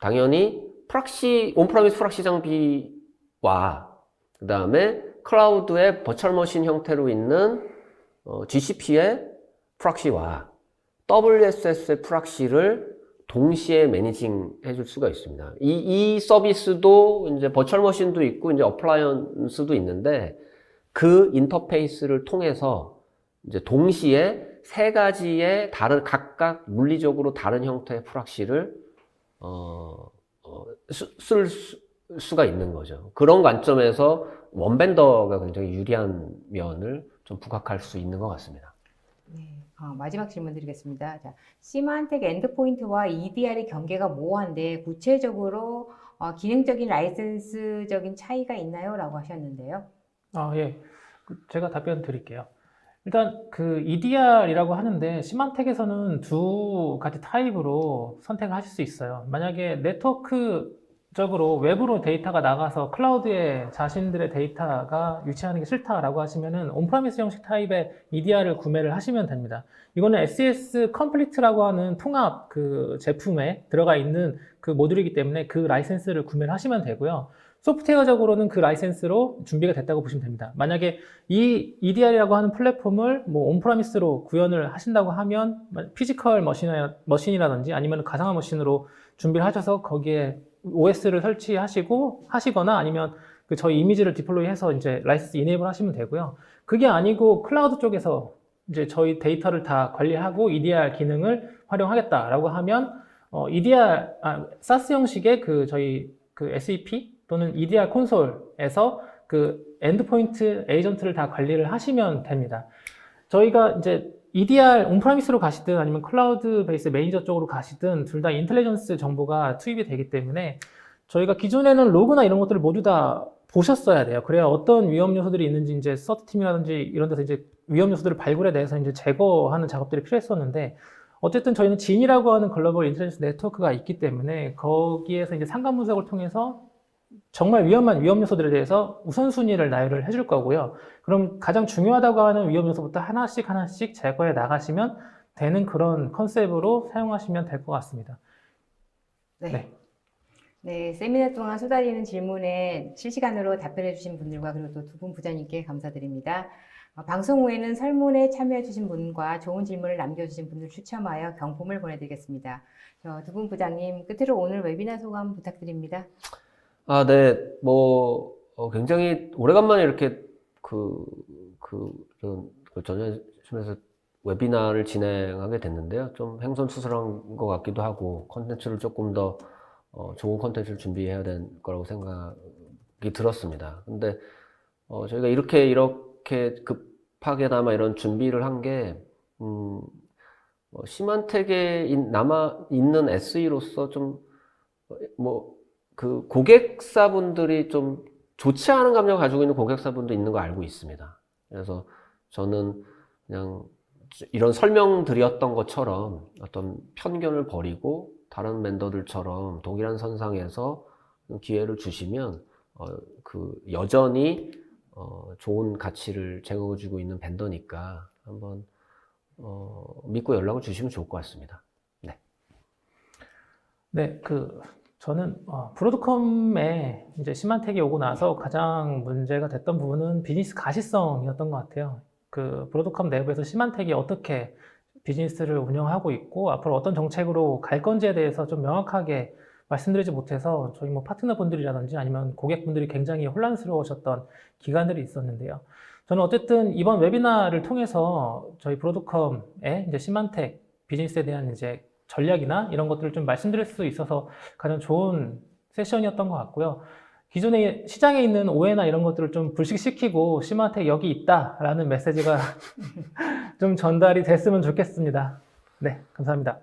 당연히 온프라미스 프락시 장비와 그 다음에 클라우드의 버추얼 머신 형태로 있는 GCP의 프락시와 WSS의 프락시를 동시에 매니징 해줄 수가 있습니다. 이 서비스도 이제 버추얼 머신도 있고 이제 어플라이언스도 있는데 그 인터페이스를 통해서 이제 동시에 세 가지의 각각 물리적으로 다른 형태의 프락시를 쓸 수가 있는 거죠. 그런 관점에서 원벤더가 굉장히 유리한 면을 좀 부각할 수 있는 것 같습니다. 네, 마지막 질문 드리겠습니다. 자, 시만텍 엔드포인트와 EDR의 경계가 모호한데 구체적으로 기능적인 라이센스적인 차이가 있나요? 라고 하셨는데요. 예. 제가 답변 드릴게요. 일단 EDR이라고 하는데 시만텍에서는 두 가지 타입으로 선택을 하실 수 있어요. 만약에 네트워크적으로 외부로 데이터가 나가서 클라우드에 자신들의 데이터가 유치하는 게 싫다라고 하시면은 온프라미스 형식 타입의 EDR을 구매를 하시면 됩니다. 이거는 SES 컴플리트라고 하는 통합 제품에 들어가 있는 모듈이기 때문에 그 라이센스를 구매를 하시면 되고요. 소프트웨어적으로는 그 라이센스로 준비가 됐다고 보시면 됩니다. 만약에 이 EDR이라고 하는 플랫폼을 뭐 온프라미스로 구현을 하신다고 하면 피지컬 머신이라든지 아니면 가상화 머신으로 준비를 하셔서 거기에 OS를 설치하시고 하시거나 아니면 그 저희 이미지를 디플로이해서 이제 라이센스 이네이블 하시면 되고요. 그게 아니고 클라우드 쪽에서 이제 저희 데이터를 다 관리하고 EDR 기능을 활용하겠다라고 하면 SaaS 형식의 저희 SAP 또는 EDR 콘솔에서 그 엔드포인트 에이전트를 다 관리를 하시면 됩니다. 저희가 이제 EDR 온프라미스로 가시든 아니면 클라우드 베이스 매니저 쪽으로 가시든 둘 다 인텔리전스 정보가 투입이 되기 때문에 저희가 기존에는 로그나 이런 것들을 모두 다 보셨어야 돼요. 그래야 어떤 위험 요소들이 있는지 이제 서트팀이라든지 이런 데서 이제 위험 요소들을 발굴해내서 이제 제거하는 작업들이 필요했었는데 어쨌든 저희는 진이라고 하는 글로벌 인텔리전스 네트워크가 있기 때문에 거기에서 이제 상관 분석을 통해서 정말 위험한 위험 요소들에 대해서 우선순위를 나열을 해줄 거고요. 그럼 가장 중요하다고 하는 위험 요소부터 하나씩 제거해 나가시면 되는 그런 컨셉으로 사용하시면 될 것 같습니다. 네. 네, 세미나 동안 쏟아지는 질문에 실시간으로 답변해 주신 분들과 그리고 또 두 분 부장님께 감사드립니다. 방송 후에는 설문에 참여해 주신 분과 좋은 질문을 남겨주신 분들 추첨하여 경품을 보내드리겠습니다. 두 분 부장님, 끝으로 오늘 웨비나 소감 부탁드립니다. 네. 굉장히 오래간만에 이렇게 전자심에서 웨비나를 진행하게 됐는데요. 좀 횡설수설한 것 같기도 하고, 컨텐츠를 조금 더, 좋은 컨텐츠를 준비해야 될 거라고 생각이 들었습니다. 근데, 저희가 이렇게 급하게나마 이런 준비를 한 게, 시만텍에 남아있는 SE로서 좀, 고객사분들이 좀 좋지 않은 감정을 가지고 있는 고객사분도 있는 거 알고 있습니다. 그래서 저는 그냥 이런 설명드렸던 것처럼 어떤 편견을 버리고 다른 멘더들처럼 동일한 선상에서 기회를 주시면 여전히 좋은 가치를 제공해주고 있는 벤더니까 한번 믿고 연락을 주시면 좋을 것 같습니다. 네, 저는 브로드컴에 이제 시만텍이 오고 나서 가장 문제가 됐던 부분은 비즈니스 가시성이었던 것 같아요. 브로드컴 내부에서 시만텍이 어떻게 비즈니스를 운영하고 있고 앞으로 어떤 정책으로 갈 건지에 대해서 좀 명확하게 말씀드리지 못해서 저희 파트너분들이라든지 아니면 고객분들이 굉장히 혼란스러우셨던 기간들이 있었는데요. 저는 어쨌든 이번 웨비나를 통해서 저희 브로드컴의 이제 시만텍 비즈니스에 대한 이제 전략이나 이런 것들을 좀 말씀드릴 수 있어서 가장 좋은 세션이었던 것 같고요. 기존에 시장에 있는 오해나 이런 것들을 좀 불식시키고 시마텍 여기 있다라는 메시지가 좀 전달이 됐으면 좋겠습니다. 네, 감사합니다.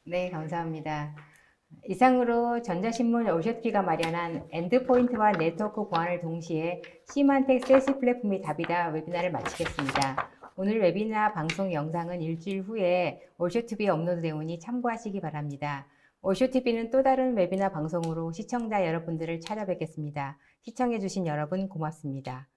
네, 감사합니다. 이상으로 전자신문 OCT가 마련한 엔드포인트와 네트워크 보안을 동시에 시만텍 세시 플랫폼이 답이다 웨비나를 마치겠습니다. 오늘 웨비나 방송 영상은 일주일 후에 올쇼TV에 업로드되오니 참고하시기 바랍니다. 올쇼TV는 또 다른 웨비나 방송으로 시청자 여러분들을 찾아뵙겠습니다. 시청해주신 여러분 고맙습니다.